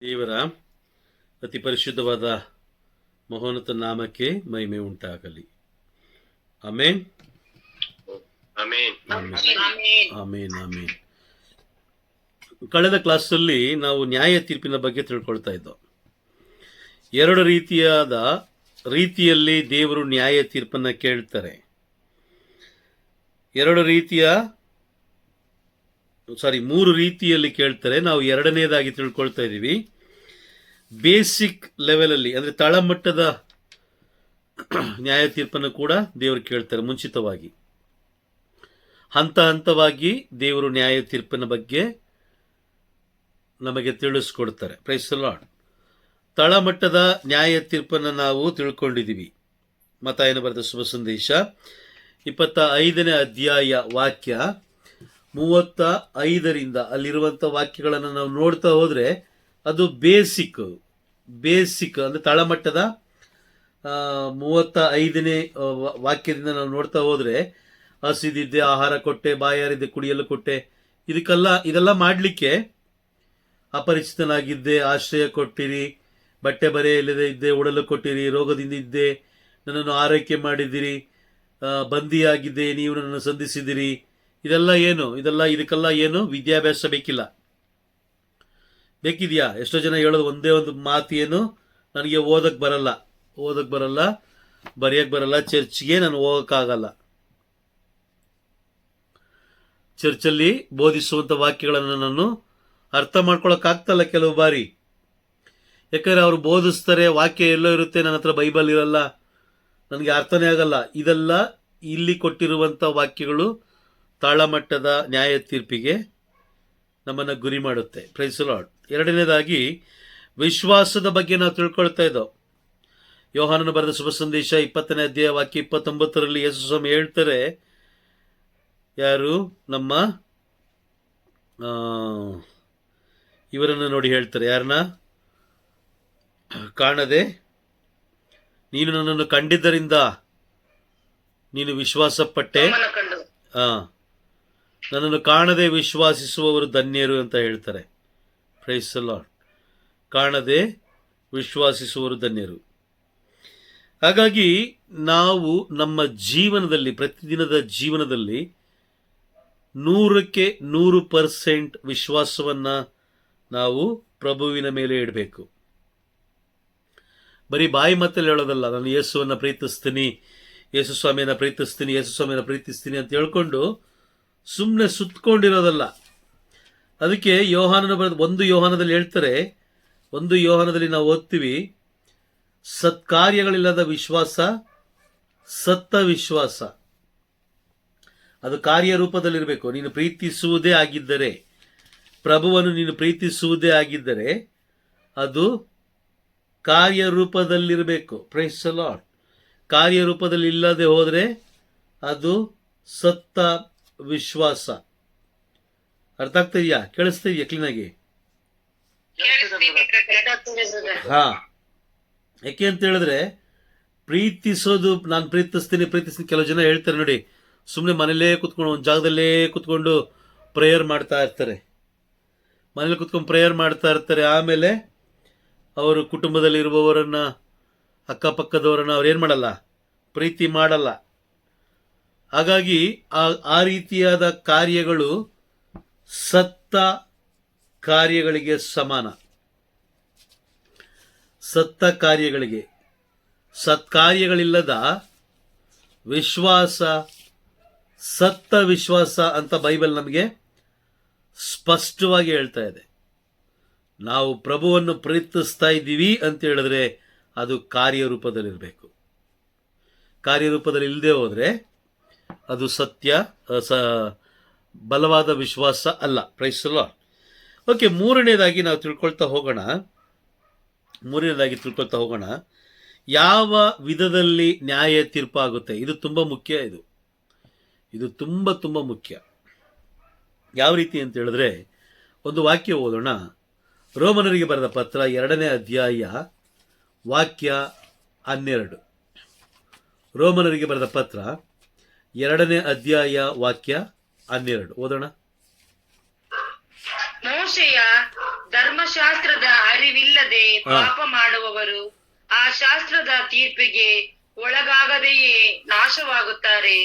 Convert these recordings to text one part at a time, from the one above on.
ದೇವರ ಅತಿ ಪರಿಶುದ್ಧವಾದ ಮಹೋನ್ನತ ನಾಮಕ್ಕೆ ಮಹಿಮೆ ಉಂಟಾಗಲಿ. ಆಮೇನ್, ಆಮೇನ್, ಆಮೇನ್. ಕಳೆದ ಕ್ಲಾಸಲ್ಲಿ ನಾವು ನ್ಯಾಯ ತೀರ್ಪಿನ ಬಗ್ಗೆ ತಿಳ್ಕೊಳ್ತಾ ಇದ್ದೋ. ಎರಡು ರೀತಿಯಲ್ಲಿ ದೇವರು ನ್ಯಾಯ ತೀರ್ಪನ್ನು ಕೇಳ್ತಾರೆ. ಮೂರು ರೀತಿಯಲ್ಲಿ ಕೇಳ್ತಾರೆ. ನಾವು ಎರಡನೇದಾಗಿ ತಿಳ್ಕೊಳ್ತಾ ಇದ್ದೀವಿ. ಬೇಸಿಕ್ ಲೆವೆಲಲ್ಲಿ ಅಂದರೆ ತಳಮಟ್ಟದ ನ್ಯಾಯ ತೀರ್ಪನ್ನು ಕೂಡ ದೇವರು ಕೇಳ್ತಾರೆ. ಮುಂಚಿತವಾಗಿ ಹಂತ ಹಂತವಾಗಿ ದೇವರು ನ್ಯಾಯ ತೀರ್ಪಿನ ಬಗ್ಗೆ ನಮಗೆ ತಿಳಿಸ್ಕೊಡ್ತಾರೆ. Price the lord. ತಳಮಟ್ಟದ ನ್ಯಾಯ ತೀರ್ಪನ್ನು ನಾವು ತಿಳ್ಕೊಂಡಿದ್ದೀವಿ. ಮತ್ತಾಯನ ಬರೆದ ಶುಭ ಸಂದೇಶ 25ನೇ ಅಧ್ಯಾಯ ವಾಕ್ಯ 35ರಿಂದ ಅಲ್ಲಿರುವಂಥ ವಾಕ್ಯಗಳನ್ನು ನಾವು ನೋಡ್ತಾ ಹೋದರೆ ಅದು ಬೇಸಿಕ್ ಅಂದರೆ ತಳಮಟ್ಟದ 35ನೇ ವಾಕ್ಯದಿಂದ ನಾವು ನೋಡ್ತಾ ಹೋದರೆ, ಹಸಿದಿದ್ದೆ ಆಹಾರ ಕೊಟ್ಟೆ, ಬಾಯಾರಿದ್ದೆ ಕುಡಿಯಲು ಕೊಟ್ಟೆ, ಇದೆಲ್ಲ ಮಾಡಲಿಕ್ಕೆ ಅಪರಿಚಿತನಾಗಿದ್ದೆ, ಆಶ್ರಯ ಕೊಟ್ಟಿರಿ, ಬಟ್ಟೆ ಬರೆ ಇಲ್ಲದೆ ಇದ್ದೆ, ಉಡಲು ಕೊಟ್ಟಿರಿ, ರೋಗದಿಂದ ಇದ್ದೆ, ನನ್ನನ್ನು ಆರೈಕೆ ಮಾಡಿದಿರಿ, ಬಂದಿಯಾಗಿದ್ದೆ, ನೀವು ನನ್ನನ್ನು ಸಂಧಿಸಿದಿರಿ. ಇದಕ್ಕೆಲ್ಲ ಏನು ವಿದ್ಯಾಭ್ಯಾಸ ಬೇಕಿದೆಯಾ? ಎಷ್ಟೋ ಜನ ಹೇಳೋದು ಒಂದೇ ಒಂದು ಮಾತು, ಏನು, ನನಗೆ ಓದಕ್ಕೆ ಬರಲ್ಲ, ಬರೆಯಕ್ಕೆ ಬರಲ್ಲ, ಚರ್ಚ್ಗೆ ನಾನು ಹೋಗೋಕ್ಕಾಗಲ್ಲ. ಚರ್ಚಲ್ಲಿ ಬೋಧಿಸುವಂಥ ವಾಕ್ಯಗಳನ್ನು ನಾನು ಅರ್ಥ ಮಾಡ್ಕೊಳಕ್ಕಾಗ್ತಲ್ಲ ಕೆಲವು ಬಾರಿ. ಯಾಕಂದರೆ ಅವರು ಬೋಧಿಸ್ತಾರೆ, ವಾಕ್ಯ ಎಲ್ಲೋ ಇರುತ್ತೆ, ನನ್ನ ಹತ್ರ ಬೈಬಲ್ ಇರಲ್ಲ, ನನಗೆ ಅರ್ಥನೇ ಆಗಲ್ಲ. ಇದೆಲ್ಲ ಇಲ್ಲಿ ಕೊಟ್ಟಿರುವಂಥ ವಾಕ್ಯಗಳು ತಾಳಮಟ್ಟದ ನ್ಯಾಯ ತೀರ್ಪಿಗೆ ನಮ್ಮನ್ನು ಗುರಿ ಮಾಡುತ್ತೆ. Praise the lord. ಎರಡನೇದಾಗಿ ವಿಶ್ವಾಸದ ಬಗ್ಗೆ ನಾವು ತಿಳ್ಕೊಳ್ತಾ ಇದ್ದೋ. ಯೋಹಾನನ ಬರೆದ ಶುಭ ಸಂದೇಶ 20ನೇ ಅಧ್ಯಾಯ ವಾಕ್ಯ 29ರಲ್ಲಿ ಯೇಸು ಸ್ವಾಮಿ ಹೇಳ್ತಾರೆ, ಯಾರು ನಮ್ಮ ಇವರನ್ನು ನೋಡಿ ಹೇಳ್ತಾರೆ, ಯಾರನ್ನ ಕಾಣದೆ ನೀನು ನನ್ನನ್ನು ಕಂಡಿದ್ದರಿಂದ ನೀನು ವಿಶ್ವಾಸಪಟ್ಟೆ, ನನ್ನನ್ನು ಕಾಣದೆ ವಿಶ್ವಾಸಿಸುವವರು ಧನ್ಯರು ಅಂತ ಹೇಳ್ತಾರೆ. Praise the lord. ಕಾಣದೆ ವಿಶ್ವಾಸಿಸುವವರು ಧನ್ಯರು. ಹಾಗಾಗಿ ನಾವು ನಮ್ಮ ಜೀವನದಲ್ಲಿ, ಪ್ರತಿದಿನದ ಜೀವನದಲ್ಲಿ 100% ವಿಶ್ವಾಸವನ್ನು ನಾವು ಪ್ರಭುವಿನ ಮೇಲೆ ಇಡಬೇಕು. ಬರೀ ಬಾಯಿ ಮತ್ತಲ್ಲಿ ಹೇಳೋದಲ್ಲ, ನಾನು ಯೇಸುವನ್ನು ಪ್ರೀತಿಸ್ತೀನಿ, ಯೇಸು ಸ್ವಾಮಿಯನ್ನು ಪ್ರೀತಿಸ್ತೀನಿ ಅಂತ ಹೇಳ್ಕೊಂಡು ಸುಮ್ಮನೆ ಸುತ್ತಕೊಂಡಿರೋದಲ್ಲ. ಅದಕ್ಕೆ ಯೋಹಾನನ ಬರೆದ 1 ಯೋಹಾನದಲ್ಲಿ ಹೇಳ್ತಾರೆ, 1 ಯೋಹಾನದಲ್ಲಿ ನಾವು ಓದ್ತೀವಿ, ಸತ್ಕಾರ್ಯಗಳಿಲ್ಲದ ವಿಶ್ವಾಸ ಸತ್ತ ವಿಶ್ವಾಸ. ಅದು ಕಾರ್ಯರೂಪದಲ್ಲಿರಬೇಕು. ನೀನು ಪ್ರೀತಿಸುವುದೇ ಆಗಿದ್ದರೆ, ಪ್ರಭುವನ್ನು ನೀನು ಪ್ರೀತಿಸುವುದೇ ಆಗಿದ್ದರೆ ಅದು ಕಾರ್ಯರೂಪದಲ್ಲಿರಬೇಕು. Praise the Lord. ಕಾರ್ಯರೂಪದಲ್ಲಿ ಇಲ್ಲದೆ ಹೋದರೆ ಅದು ಸತ್ತ ವಿಶ್ವಾಸ. ಅರ್ಥ ಆಗ್ತಿದೆಯಾ? ಕೇಳಿಸ್ತಿದೆಯಾ ಕ್ಲೀನಾಗಿ? ಯಾಕೆ ಅಂತ ಹೇಳಿದ್ರೆ, ಪ್ರೀತಿಸೋದು, ನಾನು ಪ್ರೀತಿಸ್ತೀನಿ ಕೆಲವು ಜನ ಹೇಳ್ತಾರೆ ನೋಡಿ, ಸುಮ್ಮನೆ ಮನೇಲೇ ಕುತ್ಕೊಂಡು ಒಂದು ಜಾಗದಲ್ಲೇ ಕುತ್ಕೊಂಡು ಪ್ರೇಯರ್ ಮಾಡ್ತಾ ಇರ್ತಾರೆ. ಆಮೇಲೆ ಅವರು ಕುಟುಂಬದಲ್ಲಿರುವವರನ್ನು, ಅಕ್ಕಪಕ್ಕದವರನ್ನು ಅವ್ರೇನು ಮಾಡಲ್ಲ, ಪ್ರೀತಿ ಮಾಡಲ್ಲ. ಹಾಗಾಗಿ ಆ ರೀತಿಯಾದ ಕಾರ್ಯಗಳು ಸತ್ತ ಕಾರ್ಯಗಳಿಗೆ ಸಮಾನ. ಸತ್ಕಾರ್ಯಗಳಿಲ್ಲದ ವಿಶ್ವಾಸ ಸತ್ತ ವಿಶ್ವಾಸ ಅಂತ ಬೈಬಲ್ ನಮಗೆ ಸ್ಪಷ್ಟವಾಗಿ ಹೇಳ್ತಾ ಇದೆ. ನಾವು ಪ್ರಭುವನ್ನು ಪ್ರೀತಿಸ್ತಾ ಇದ್ದೀವಿ ಅಂತ ಹೇಳಿದ್ರೆ ಅದು ಕಾರ್ಯರೂಪದಲ್ಲಿರಬೇಕು. ಕಾರ್ಯರೂಪದಲ್ಲಿ ಇಲ್ಲದೆ ಹೋದರೆ ಅದು ಬಲವಾದ ವಿಶ್ವಾಸ ಅಲ್ಲ. Price the lord. ಓಕೆ, ಮೂರನೇದಾಗಿ ತಿಳ್ಕೊಳ್ತಾ ಹೋಗೋಣ, ಯಾವ ವಿಧದಲ್ಲಿ ನ್ಯಾಯ ತೀರ್ಪಾಗುತ್ತೆ. ಇದು ತುಂಬ ಮುಖ್ಯ. ಇದು ತುಂಬ ಮುಖ್ಯ. ಯಾವ ರೀತಿ ಅಂತ ಹೇಳಿದ್ರೆ, ಒಂದು ವಾಕ್ಯ ಓದೋಣ. ರೋಮನರಿಗೆ ಬರೆದ ಪತ್ರ 2ನೇ ಅಧ್ಯಾಯ ವಾಕ್ಯ 12. ರೋಮನರಿಗೆ ಬರೆದ ಪತ್ರ 2ನೇ ಅಧ್ಯಾಯ ವಾಕ್ಯ 12 ಓದೋಣ. ಮೋಶೆಯ ಧರ್ಮಶಾಸ್ತ್ರದ ಅರಿವಿಲ್ಲದೆ ಪಾಪ ಮಾಡುವವರು ಆ ಶಾಸ್ತ್ರದ ತೀರ್ಪಿಗೆ ಒಳಗಾಗದೆಯೇ ನಾಶವಾಗುತ್ತಾರೆ.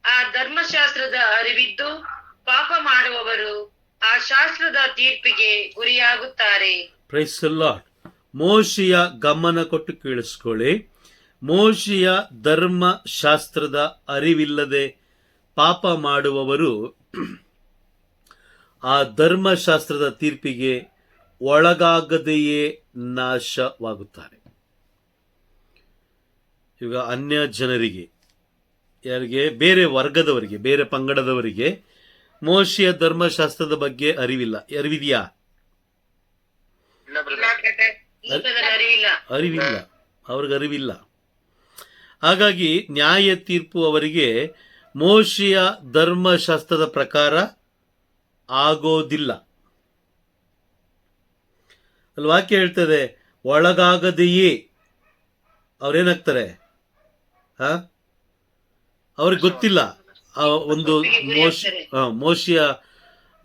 ಆ ಧರ್ಮಶಾಸ್ತ್ರದ ಅರಿವಿದ್ದು ಪಾಪ ಮಾಡುವವರು ಆ ಶಾಸ್ತ್ರದ ತೀರ್ಪಿಗೆ ಗುರಿಯಾಗುತ್ತಾರೆ. Price the lord. ಮೋಶೆಯ ಗಮನ ಕೊಟ್ಟು ಕೇಳಿಸ್ಕೊಳ್ಳಿ. ಮೋಶೆಯ ಧರ್ಮಶಾಸ್ತ್ರದ ಅರಿವಿಲ್ಲದೆ ಪಾಪ ಮಾಡುವವರು ಆ ಧರ್ಮಶಾಸ್ತ್ರದ ತೀರ್ಪಿಗೆ ಒಳಗಾಗದೆಯೇ ನಾಶವಾಗುತ್ತಾರೆ. ಈಗ ಅನ್ಯ ಜನರಿಗೆ, ಯಾರಿಗೆ, ಬೇರೆ ವರ್ಗದವರಿಗೆ, ಬೇರೆ ಪಂಗಡದವರಿಗೆ ಮೋಶೆಯ ಧರ್ಮಶಾಸ್ತ್ರದ ಬಗ್ಗೆ ಅರಿವಿದೆಯಾ? ಅರಿವಿಲ್ಲ, ಅವ್ರಿಗೆ ಅರಿವಿಲ್ಲ. ಹಾಗಾಗಿ ನ್ಯಾಯ ತೀರ್ಪು ಅವರಿಗೆ ಮೋಶೆಯ ಧರ್ಮಶಾಸ್ತ್ರದ ಪ್ರಕಾರ ಆಗೋದಿಲ್ಲ. ಅಲ್ಲಿ ವಾಕ್ಯ ಹೇಳ್ತದೆ, ಒಳಗಾಗದೆಯೇ ಅವ್ರೇನಾಗ್ತಾರೆ? ಅವ್ರಿಗೆ ಗೊತ್ತಿಲ್ಲ, ಒಂದು ಮೋಶೆಯ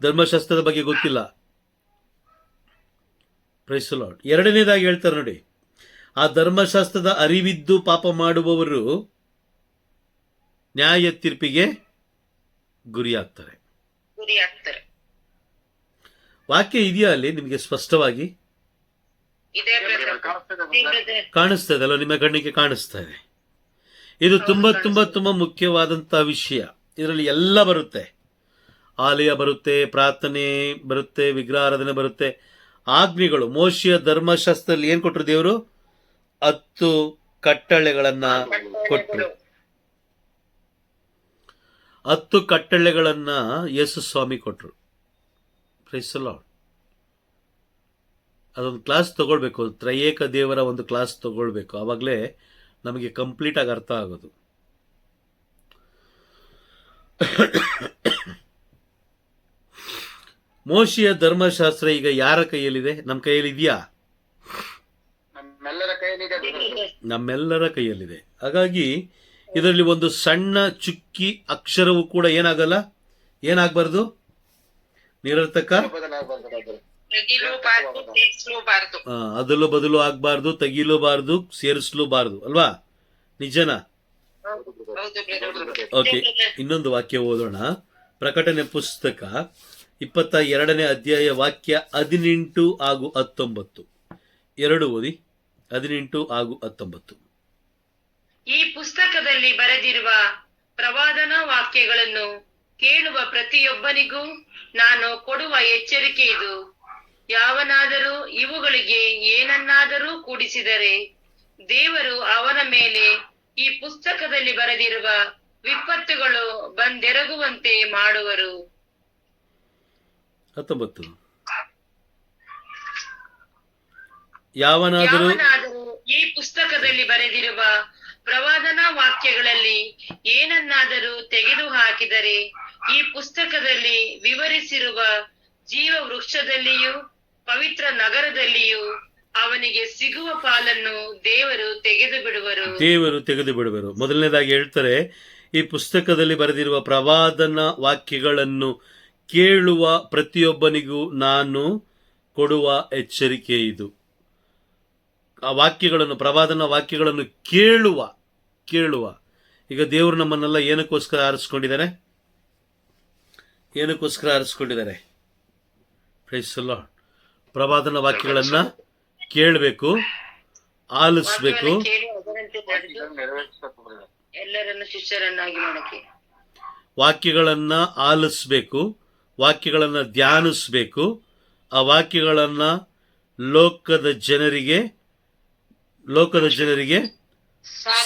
ಧರ್ಮಶಾಸ್ತ್ರದ ಬಗ್ಗೆ ಗೊತ್ತಿಲ್ಲ. Praise the lord. ಎರಡನೇದಾಗಿ ಹೇಳ್ತಾರೆ ನೋಡಿ, ಆ ಧರ್ಮಶಾಸ್ತ್ರದ ಅರಿವಿದ್ದು ಪಾಪ ಮಾಡುವವರು ನ್ಯಾಯ ತೀರ್ಪಿಗೆ ಗುರಿಯಾಗ್ತಾರೆ. ವಾಕ್ಯ ಇದೆಯಾ ಅಲ್ಲಿ ನಿಮಗೆ ಸ್ಪಷ್ಟವಾಗಿ ಕಾಣಿಸ್ತಾ ಇದೆ ಅಲ್ಲ? ನಿಮ್ಮ ಕಣ್ಣಿಗೆ ಕಾಣಿಸ್ತಾ ಇದೆ. ಇದು ತುಂಬಾ ತುಂಬಾ ತುಂಬಾ ಮುಖ್ಯವಾದಂತಹ ವಿಷಯ. ಇದರಲ್ಲಿ ಎಲ್ಲ ಬರುತ್ತೆ. ಆಲಯ ಬರುತ್ತೆ, ಪ್ರಾರ್ಥನೆ ಬರುತ್ತೆ, ವಿಗ್ರಹಾರಾಧನೆ ಬರುತ್ತೆ, ಆಜ್ಞೆಗಳು. ಮೋಶೆಯ ಧರ್ಮಶಾಸ್ತ್ರದಲ್ಲಿ ಏನ್ ಕೊಟ್ರು ದೇವರು? 10 ಕಟ್ಟಳೆಗಳನ್ನ ಕೊಟ್ಟರು. 10 ಕಟ್ಟಳೆಗಳನ್ನ ಯೇಸು ಸ್ವಾಮಿ ಕೊಟ್ರು. Praise the lord. ಅದೊಂದು ಕ್ಲಾಸ್ ತಗೊಳ್ಬೇಕು, ತ್ರಯೇಕ ದೇವರ ಒಂದು ಕ್ಲಾಸ್ ತಗೊಳ್ಬೇಕು. ಆವಾಗಲೇ ನಮಗೆ ಕಂಪ್ಲೀಟ್ ಆಗಿ ಅರ್ಥ ಆಗೋದು. ಮೋಶೆಯ ಧರ್ಮಶಾಸ್ತ್ರ ಈಗ ಯಾರ ಕೈಯಲ್ಲಿದೆ? ನಮ್ಮ ಕೈಯಲ್ಲಿ ಇದೆಯಾ? ನಮ್ಮೆಲ್ಲರ ಕೈಯಲ್ಲಿದೆ. ಹಾಗಾಗಿ ಇದರಲ್ಲಿ ಒಂದು ಸಣ್ಣ ಚುಕ್ಕಿ ಅಕ್ಷರವೂ ಕೂಡ ಏನಾಗಬಾರ್ದು, ನಿರರ್ಥಕ, ಅದಲು ಬದಲು ಆಗ್ಬಾರ್ದು, ತೆಗಿಲೂಬಾರ್ದು, ಸೇರಿಸಲೂಬಾರ್ದು ಅಲ್ವಾ? ನಿಜನಾ? ಓಕೆ, ಇನ್ನೊಂದು ವಾಕ್ಯ ಓದೋಣ. ಪ್ರಕಟಣೆ ಪುಸ್ತಕ 22ನೇ ಅಧ್ಯಾಯ ವಾಕ್ಯ 18 ಹಾಗೂ 19. 2 ಓದಿ. 18 ಹಾಗೂ 19. ಈ ಪುಸ್ತಕದಲ್ಲಿ ಬರೆದಿರುವ ಪ್ರವಾದನಾ ವಾಕ್ಯಗಳನ್ನು ಕೇಳುವ ಪ್ರತಿಯೊಬ್ಬನಿಗೂ ನಾನು ಕೊಡುವ ಎಚ್ಚರಿಕೆ ಇದು. ಯಾವನಾದರೂ ಇವುಗಳಿಗೆ ಏನನ್ನಾದರೂ ಕೂಡಿಸಿದರೆ ದೇವರು ಅವನ ಮೇಲೆ ಈ ಪುಸ್ತಕದಲ್ಲಿ ಬರೆದಿರುವ ವಿಪತ್ತುಗಳು ಬಂದೆರಗುವಂತೆ ಮಾಡುವರು. 19. ಯಾವನಾದರೂ ಈ ಪುಸ್ತಕದಲ್ಲಿ ಬರೆದಿರುವ ಪ್ರವಾದನಾ ವಾಕ್ಯಗಳಲ್ಲಿ ಏನನ್ನಾದರೂ ತೆಗೆದು ಹಾಕಿದರೆ ಈ ಪುಸ್ತಕದಲ್ಲಿ ವಿವರಿಸಿರುವ ಜೀವ ವೃಕ್ಷದಲ್ಲಿಯೂ ಪವಿತ್ರ ನಗರದಲ್ಲಿಯೂ ಅವನಿಗೆ ಸಿಗುವ ಪಾಲನ್ನು ದೇವರು ತೆಗೆದು ಬಿಡುವರು. ಮೊದಲನೇದಾಗಿ ಹೇಳ್ತಾರೆ, ಈ ಪುಸ್ತಕದಲ್ಲಿ ಬರೆದಿರುವ ಪ್ರವಾದನಾ ವಾಕ್ಯಗಳನ್ನು ಕೇಳುವ ಪ್ರತಿಯೊಬ್ಬನಿಗೂ ನಾನು ಕೊಡುವ ಎಚ್ಚರಿಕೆ ಇದು. ಆ ವಾಕ್ಯಗಳನ್ನು, ಪ್ರವಾದನಾ ವಾಕ್ಯಗಳನ್ನು ಕೇಳುವ. ಈಗ ದೇವರು ನಮ್ಮನ್ನೆಲ್ಲ ಏನಕ್ಕೋಸ್ಕರ ಆರಿಸ್ಕೊಂಡಿದ್ದಾರೆ? Praise the Lord. ಪ್ರವಾದನಾ ವಾಕ್ಯಗಳನ್ನ ಕೇಳಬೇಕು, ಆಲಿಸ್ಬೇಕು, ಎಲ್ಲರನ್ನು ಶಿಷ್ಯರನ್ನಾಗಿ ಮಾಡಕ್ಕೆ, ವಾಕ್ಯಗಳನ್ನ ಆಲಿಸ್ಬೇಕು, ವಾಕ್ಯಗಳನ್ನ ಧ್ಯಾನಿಸ್ಬೇಕು. ಆ ವಾಕ್ಯಗಳನ್ನ ಲೋಕದ ಜನರಿಗೆ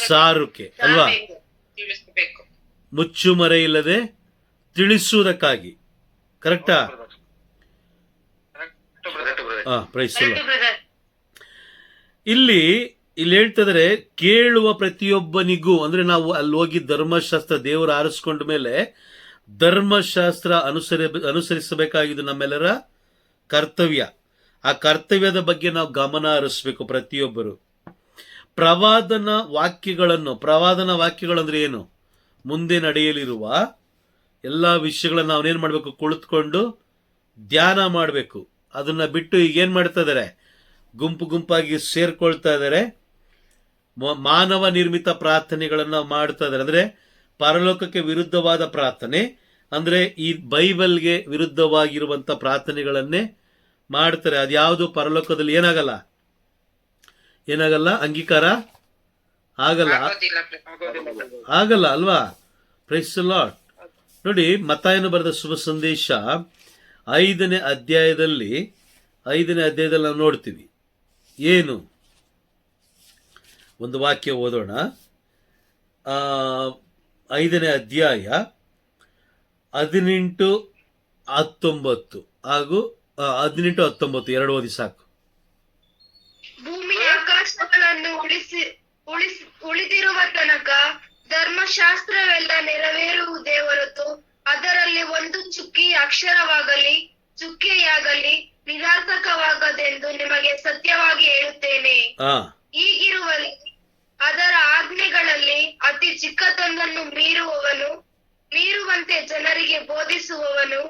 ಸಾರುಕೆ ಅಲ್ವಾ? ಮುಚ್ಚುಮರೆ ಇಲ್ಲದೆ ತಿಳಿಸುವುದಕ್ಕಾಗಿ. ಕರೆಕ್ಟಾ? Praise the lord. ಇಲ್ಲಿ ಹೇಳ್ತಿದ್ರೆ ಕೇಳುವ ಪ್ರತಿಯೊಬ್ಬನಿಗೂ, ಅಂದ್ರೆ ನಾವು ಅಲ್ಲಿ ಹೋಗಿ ಧರ್ಮಶಾಸ್ತ್ರ ದೇವರು ಆರಿಸ್ಕೊಂಡ ಮೇಲೆ ಧರ್ಮಶಾಸ್ತ್ರ ಅನುಸರಿಸಬೇಕಾಗಿದ್ದು ನಮ್ಮೆಲ್ಲರ ಕರ್ತವ್ಯ. ಆ ಕರ್ತವ್ಯದ ಬಗ್ಗೆ ನಾವು ಗಮನ ಹರಿಸಬೇಕು ಪ್ರತಿಯೊಬ್ಬರು. ಪ್ರವಾದನಾ ವಾಕ್ಯಗಳಂದ್ರೆ ಏನು? ಮುಂದೆ ನಡೆಯಲಿರುವ ಎಲ್ಲ ವಿಷಯಗಳನ್ನ ನಾವೇನ್ ಮಾಡಬೇಕು? ಕುಳಿತುಕೊಂಡು ಧ್ಯಾನ ಮಾಡಬೇಕು. ಅದನ್ನ ಬಿಟ್ಟು ಈಗ ಏನ್ ಮಾಡ್ತಾ ಇದಾರೆ, ಗುಂಪು ಗುಂಪಾಗಿ ಸೇರ್ಕೊಳ್ತಾ ಇದ್ದಾರೆ, ಮಾನವ ನಿರ್ಮಿತ ಪ್ರಾರ್ಥನೆಗಳನ್ನ ಮಾಡ್ತಾ ಇದ್ದಾರೆ. ಅಂದ್ರೆ ಪರಲೋಕಕ್ಕೆ ವಿರುದ್ಧವಾದ ಪ್ರಾರ್ಥನೆ, ಅಂದ್ರೆ ಈ ಬೈಬಲ್ಗೆ ವಿರುದ್ಧವಾಗಿರುವಂತ ಪ್ರಾರ್ಥನೆಗಳನ್ನೇ ಮಾಡ್ತಾರೆ. ಅದ್ಯಾವುದು ಪರಲೋಕದಲ್ಲಿ ಏನಾಗಲ್ಲ ಅಂಗೀಕಾರ ಆಗಲ್ಲ ಅಲ್ವಾ? Praise the lord. ನೋಡಿ, ಮತ್ತಾಯನು ಬರೆದ ಶುಭ ಸಂದೇಶ 5ನೇ ಅಧ್ಯಾಯದಲ್ಲಿ ನಾವು ನೋಡ್ತೀವಿ. ಏನು ಒಂದು ವಾಕ್ಯ ಓದೋಣ. 5ನೇ ಅಧ್ಯಾಯ 18-19 ಹಾಗೂ 18-19 ಎರಡು ಓದಿ ಸಾಕು. ಭೂಮಿ ಆಕಾಶಗಳನ್ನು ಉಳಿದಿರುವ ತನಕ ಧರ್ಮಶಾಸ್ತ್ರವೆಲ್ಲ ನೆರವೇರುವುದೇ ಹೊರತು ಅದರಲ್ಲಿ ಒಂದು ಚುಕ್ಕಿ ಅಕ್ಷರವಾಗಲಿ ಚುಕ್ಕೆಯಾಗಲಿ ನಿರಾರ್ಥಕವಾಗದೆಂದು ನಿಮಗೆ ಸತ್ಯವಾಗಿ ಹೇಳುತ್ತೇನೆ. ಹೀಗಿರುವಲ್ಲಿ ಅದರ ಆಜ್ಞೆಗಳಲ್ಲಿ ಅತಿ ಚಿಕ್ಕದೊಂದನ್ನು ಮೀರುವಂತೆ ಜನರಿಗೆ ಬೋಧಿಸುವವನು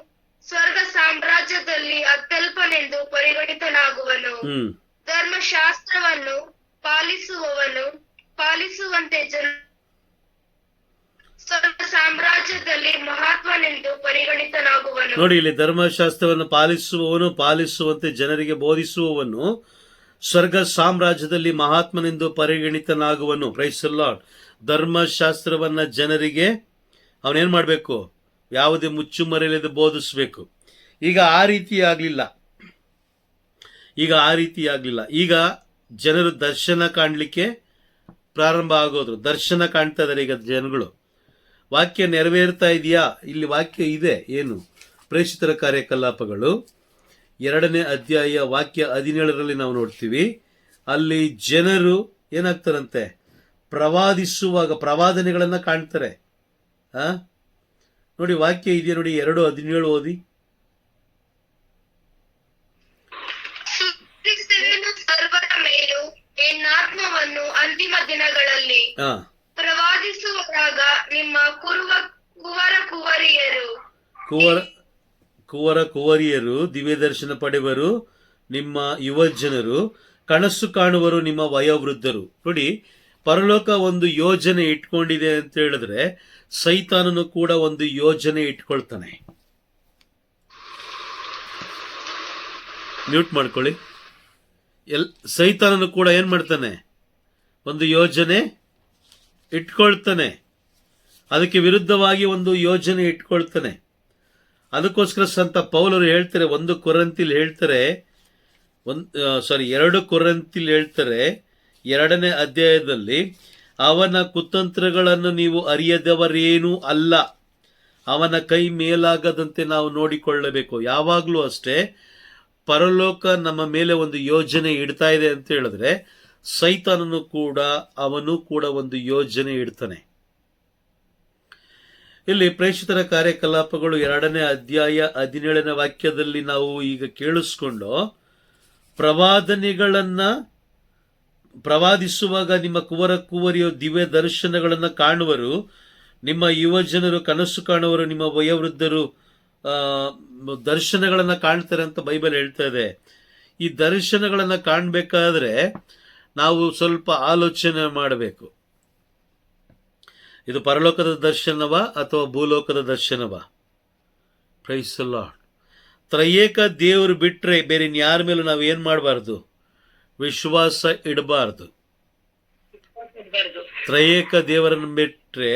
ಸ್ವರ್ಗ ಸಾಮ್ರಾಜ್ಯದಲ್ಲಿ ಅತ್ಯಲ್ಪನೆಂದು ಪರಿಗಣಿತನಾಗುವನು. ಧರ್ಮಶಾಸ್ತ್ರವನ್ನು ಪಾಲಿಸುವಂತೆ ಸ್ವರ್ಗ ಸಾಮ್ರಾಜ್ಯದಲ್ಲಿ ಮಹಾತ್ಮನೆಂದು ಪರಿಗಣಿತನಾಗುವನು. ನೋಡಿ, ಇಲ್ಲಿ ಧರ್ಮಶಾಸ್ತ್ರವನ್ನು ಪಾಲಿಸುವಂತೆ ಜನರಿಗೆ ಬೋಧಿಸುವವನು ಸ್ವರ್ಗ ಸಾಮ್ರಾಜ್ಯದಲ್ಲಿ ಮಹಾತ್ಮನೆಂದು ಪರಿಗಣಿತನಾಗುವನು. Praise the Lord. ಧರ್ಮಶಾಸ್ತ್ರವನ್ನ ಜನರಿಗೆ ಅವನೇನ್ ಮಾಡಬೇಕು, ಯಾವುದೇ ಮುಚ್ಚುಮರೆಯಿಲ್ಲದೆ ಬೋಧಿಸಬೇಕು. ಈಗ ಆ ರೀತಿ ಆಗ್ಲಿಲ್ಲ. ಈಗ ಜನರು ದರ್ಶನ ಕಾಣಲಿಕ್ಕೆ ಪ್ರಾರಂಭ ಆಗೋದ್ರು. ದರ್ಶನ ಕಾಣ್ತಾ ಇದಾರೆ ಈಗ ಜನಗಳು. ವಾಕ್ಯ ನೆರವೇರ್ತಾ ಇದೆಯಾ? ಇಲ್ಲಿ ವಾಕ್ಯ ಇದೆ. ಏನು? ಪ್ರೇಷಿತರ ಕಾರ್ಯಕಲಾಪಗಳು 2ನೇ ಅಧ್ಯಾಯ ವಾಕ್ಯ 17ರಲ್ಲಿ ನಾವು ನೋಡ್ತೀವಿ. ಅಲ್ಲಿ ಜನರು ಏನಾಗ್ತಾರಂತೆ, ಪ್ರವಾದಿಸುವಾಗ ಪ್ರವಾದನೆಗಳನ್ನ ಕಾಣ್ತಾರೆ. ನೋಡಿ, ವಾಕ್ಯ ಇದೆಯಾ ನೋಡಿ, 2:17 ಓದಿ. ಸರ್ವರ ಮೇಲೂ ಎನ್ನಾತ್ಮವನ್ನು ಅಂತಿಮ ದಿನಗಳಲ್ಲಿ ಪ್ರವಾದಿಸುವಾಗ ನಿಮ್ಮ ಕುವರ ಕುವರಿಯರು ದಿವ್ಯ ದರ್ಶನ ಪಡೆವರು, ನಿಮ್ಮ ಯುವ ಜನರು ಕನಸು ಕಾಣುವರು, ನಿಮ್ಮ ವಯೋವೃದ್ಧರು. ನೋಡಿ, ಪರಲೋಕ ಒಂದು ಯೋಜನೆ ಇಟ್ಕೊಂಡಿದೆ ಅಂತ ಹೇಳಿದ್ರೆ ಸೈತಾನನು ಕೂಡ ಒಂದು ಯೋಜನೆ ಇಟ್ಕೊಳ್ತಾನೆ. ಮ್ಯೂಟ್ ಮಾಡ್ಕೊಳ್ಳಿ. ಸೈತಾನನು ಕೂಡ ಏನ್ ಮಾಡ್ತಾನೆ, ಒಂದು ಯೋಜನೆ ಇಟ್ಕೊಳ್ತಾನೆ. ಅದಕ್ಕೆ ವಿರುದ್ಧವಾಗಿ ಒಂದು ಯೋಜನೆ ಇಟ್ಕೊಳ್ತಾನೆ. ಅದಕ್ಕೋಸ್ಕರ ಸಂತ ಪೌಲರು ಹೇಳ್ತಾರೆ 2 ಕೊರಿಂಥಿಯಲ್ಲಿ ಹೇಳ್ತಾರೆ 2ನೇ ಅಧ್ಯಾಯದಲ್ಲಿ, ಅವನ ಕುತಂತ್ರಗಳನ್ನು ನೀವು ಅರಿಯದವರೇನೂ ಅಲ್ಲ, ಅವನ ಕೈ ಮೇಲಾಗದಂತೆ ನಾವು ನೋಡಿಕೊಳ್ಳಬೇಕು. ಯಾವಾಗಲೂ ಅಷ್ಟೇ, ಪರಲೋಕ ನಮ್ಮ ಮೇಲೆ ಒಂದು ಯೋಜನೆ ಇಡ್ತಾ ಇದೆ ಅಂತ ಹೇಳಿದ್ರೆ ಸೈತಾನನು ಕೂಡ ಒಂದು ಯೋಜನೆ ಇಡ್ತಾನೆ. ಇಲ್ಲಿ ಪ್ರೇಷಿತರ ಕಾರ್ಯಕಲಾಪಗಳು 2ನೇ ಅಧ್ಯಾಯ 17ನೇ ವಾಕ್ಯದಲ್ಲಿ ನಾವು ಈಗ ಕೇಳಿಸ್ಕೊಂಡು, ಪ್ರವಾದಿಸುವಾಗ ನಿಮ್ಮ ಕುವರಿಯು ದಿವ್ಯ ದರ್ಶನಗಳನ್ನ ಕಾಣುವರು, ನಿಮ್ಮ ಯುವ ಜನರು ಕನಸು ಕಾಣುವರು, ನಿಮ್ಮ ವಯೋವೃದ್ಧರು ದರ್ಶನಗಳನ್ನ ಕಾಣ್ತಾರೆ ಅಂತ ಬೈಬಲ್ ಹೇಳ್ತಾ ಇದೆ. ಈ ದರ್ಶನಗಳನ್ನ ಕಾಣಬೇಕಾದ್ರೆ ನಾವು ಸ್ವಲ್ಪ ಆಲೋಚನೆ ಮಾಡಬೇಕು. ಇದು ಪರಲೋಕದ ದರ್ಶನವ ಅಥವಾ ಭೂಲೋಕದ ದರ್ಶನವ? Praise the Lord. ತ್ರಯೇಕ ದೇವರು ಬಿಟ್ರೆ ಬೇರೆ ಯಾರ ಮೇಲೂ ನಾವು ಏನ್ ಮಾಡಬಾರ್ದು, ವಿಶ್ವಾಸ ಇಡಬಾರ್ದು. ತ್ರಯೇಕ ದೇವರನ್ನು ಬಿಟ್ರೆ,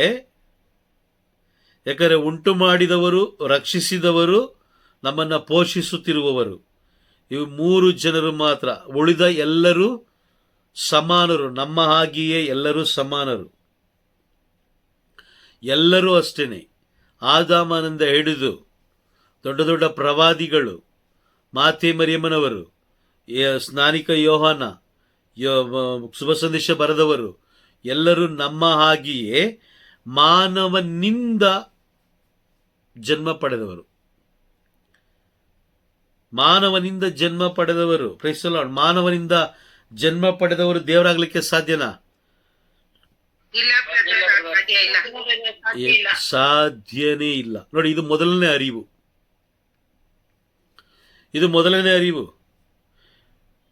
ಯಾಕಂದ್ರೆ ಉಂಟು ಮಾಡಿದವರು, ರಕ್ಷಿಸಿದವರು, ನಮ್ಮನ್ನ ಪೋಷಿಸುತ್ತಿರುವವರು, ಇವು 3 ಜನರು ಮಾತ್ರ. ಉಳಿದ ಎಲ್ಲರೂ ಸಮಾನರು, ನಮ್ಮ ಹಾಗೆಯೇ ಎಲ್ಲರೂ ಸಮಾನರು. ಎಲ್ಲರೂ ಅಷ್ಟೇನೆ. ಆದಾಮನಿಂದ ಹಿಡಿದು ದೊಡ್ಡ ದೊಡ್ಡ ಪ್ರವಾದಿಗಳು, ಮಾತೆ ಮರಿಯಮ್ಮನವರು, ಸ್ನಾನಿಕ ಯೋಹಾನ, ಶುಭ ಸಂದೇಶ ಬರೆದವರು, ಎಲ್ಲರೂ ನಮ್ಮ ಹಾಗೆಯೇ ಮಾನವನಿಂದ ಜನ್ಮ ಪಡೆದವರು. Price the lord. ಮಾನವನಿಂದ ಜನ್ಮ ಪಡೆದವರು ದೇವರಾಗ್ಲಿಕ್ಕೆ ಸಾಧ್ಯನಾ? ಸಾಧ್ಯನೇ ಇಲ್ಲ. ನೋಡಿ, ಇದು ಮೊದಲನೇ ಅರಿವು. ಇದು ಮೊದಲನೇ ಅರಿವು.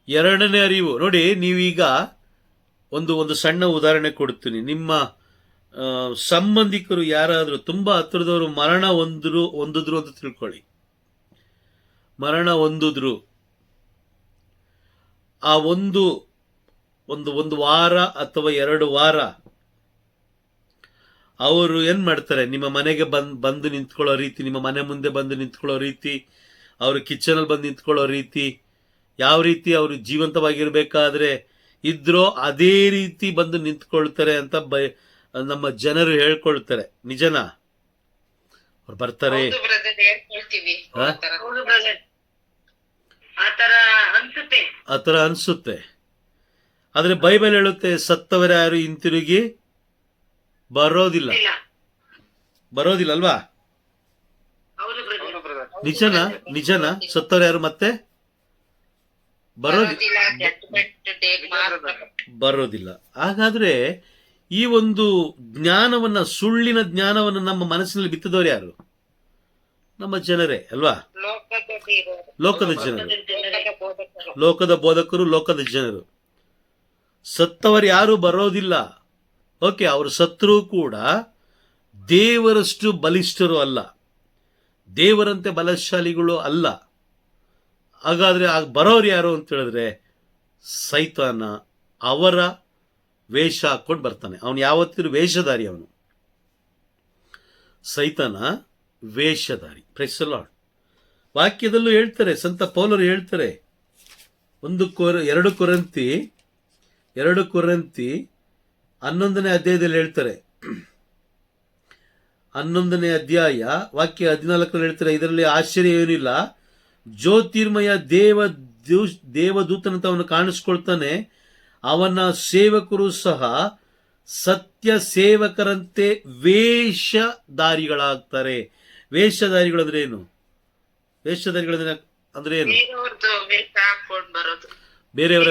ಎರಡನೇ ಅರಿವು ನೋಡಿ, ನೀವೀಗ ಒಂದು ಸಣ್ಣ ಉದಾಹರಣೆ ಕೊಡ್ತೀನಿ. ನಿಮ್ಮ ಸಂಬಂಧಿಕರು ಯಾರಾದರೂ ತುಂಬ ಹತ್ತಿರದವರು ಮರಣ ಹೊಂದಿದ್ರು ಅಂತ ತಿಳ್ಕೊಳ್ಳಿ. ಮರಣ ಹೊಂದಿದ್ರು. ಆ ಒಂದು ವಾರ ಅಥವಾ 2 ವಾರ ಅವರು ಏನು ಮಾಡ್ತಾರೆ, ನಿಮ್ಮ ಮನೆಗೆ ಬಂದು ನಿಂತ್ಕೊಳ್ಳೋ ರೀತಿ, ನಿಮ್ಮ ಮನೆ ಮುಂದೆ ಬಂದು ನಿಂತ್ಕೊಳ್ಳೋ ರೀತಿ, ಅವರು ಕಿಚನಲ್ಲಿ ಬಂದು ನಿಂತ್ಕೊಳ್ಳೋ ರೀತಿ, ಯಾವ ರೀತಿ ಅವರು ಜೀವಂತವಾಗಿರಬೇಕಾದ್ರೆ ಇದ್ರೋ ಅದೇ ರೀತಿ ಬಂದು ನಿಂತ್ಕೊಳ್ತಾರೆ ಅಂತ ನಮ್ಮ ಜನರು ಹೇಳ್ಕೊಳ್ತಾರೆ. ನಿಜನಾ? ಅವ್ರು ಬರ್ತಾರೆ. ಆ ಥರ ಅನ್ಸುತ್ತೆ. ಆದರೆ ಬೈಬಲ್ ಹೇಳುತ್ತೆ, ಸತ್ತವರ ಯಾರು ಹಿಂತಿರುಗಿ ಬರೋದಿಲ್ಲ ಅಲ್ವಾ? ನಿಜನಾ? ಸತ್ತವರ ಯಾರು ಮತ್ತೆ ಬರೋದಿಲ್ಲ. ಹಾಗಾದ್ರೆ ಈ ಒಂದು ಜ್ಞಾನವನ್ನ, ಸುಳ್ಳಿನ ಜ್ಞಾನವನ್ನು ನಮ್ಮ ಮನಸ್ಸಿನಲ್ಲಿ ಬಿತ್ತಿದವರು ಯಾರು? ನಮ್ಮ ಜನರೇ ಅಲ್ವಾ? ಲೋಕದ ಜನರು, ಲೋಕದ ಬೋಧಕರು, ಲೋಕದ ಜನರು. ಸತ್ತವರು ಯಾರು ಬರೋದಿಲ್ಲ. ಓಕೆ, ಅವರು ಸತ್ತರೂ ಕೂಡ ದೇವರಷ್ಟು ಬಲಿಷ್ಠರು ಅಲ್ಲ, ದೇವರಂತೆ ಬಲಶಾಲಿಗಳು ಅಲ್ಲ. ಹಾಗಾದ್ರೆ ಬರೋರು ಯಾರು ಅಂತ ಹೇಳಿದ್ರೆ ಸೈತಾನ. ಅವರ ವೇಷ ಹಾಕೊಂಡು ಬರ್ತಾನೆ. ಅವನು ಯಾವತ್ತಿರು ವೇಷಧಾರಿ. ಅವನು ಸೈತಾನ ವೇಷಧಾರಿ. Praise the Lord. ವಾಕ್ಯದಲ್ಲೂ ಹೇಳ್ತಾರೆ, ಸಂತ ಪೌಲರು ಹೇಳ್ತಾರೆ, 2 ಕೊರಿಂಥಿ 11ನೇ ಅಧ್ಯಾಯದಲ್ಲಿ ಹೇಳ್ತಾರೆ, 11ನೇ ಅಧ್ಯಾಯ ವಾಕ್ಯ 14 ಹೇಳ್ತಾರೆ, ಇದರಲ್ಲಿ ಆಶ್ಚರ್ಯ ಏನಿಲ್ಲ, ಜ್ಯೋತಿರ್ಮಯ ದೇವದೂತನಂತ ಅವನು ಕಾಣಿಸ್ಕೊಳ್ತಾನೆ, ಅವನ ಸೇವಕರು ಸಹ ಸತ್ಯ ಸೇವಕರಂತೆ ವೇಷಧಾರಿಗಳಾಗ್ತಾರೆ. ವೇಷಧಾರಿಗಳಂದ್ರೆ ಏನು? ವೇಷಧಾರಿಗಳಂದ್ರೆ ಏನು? ಬೇರೆಯವರ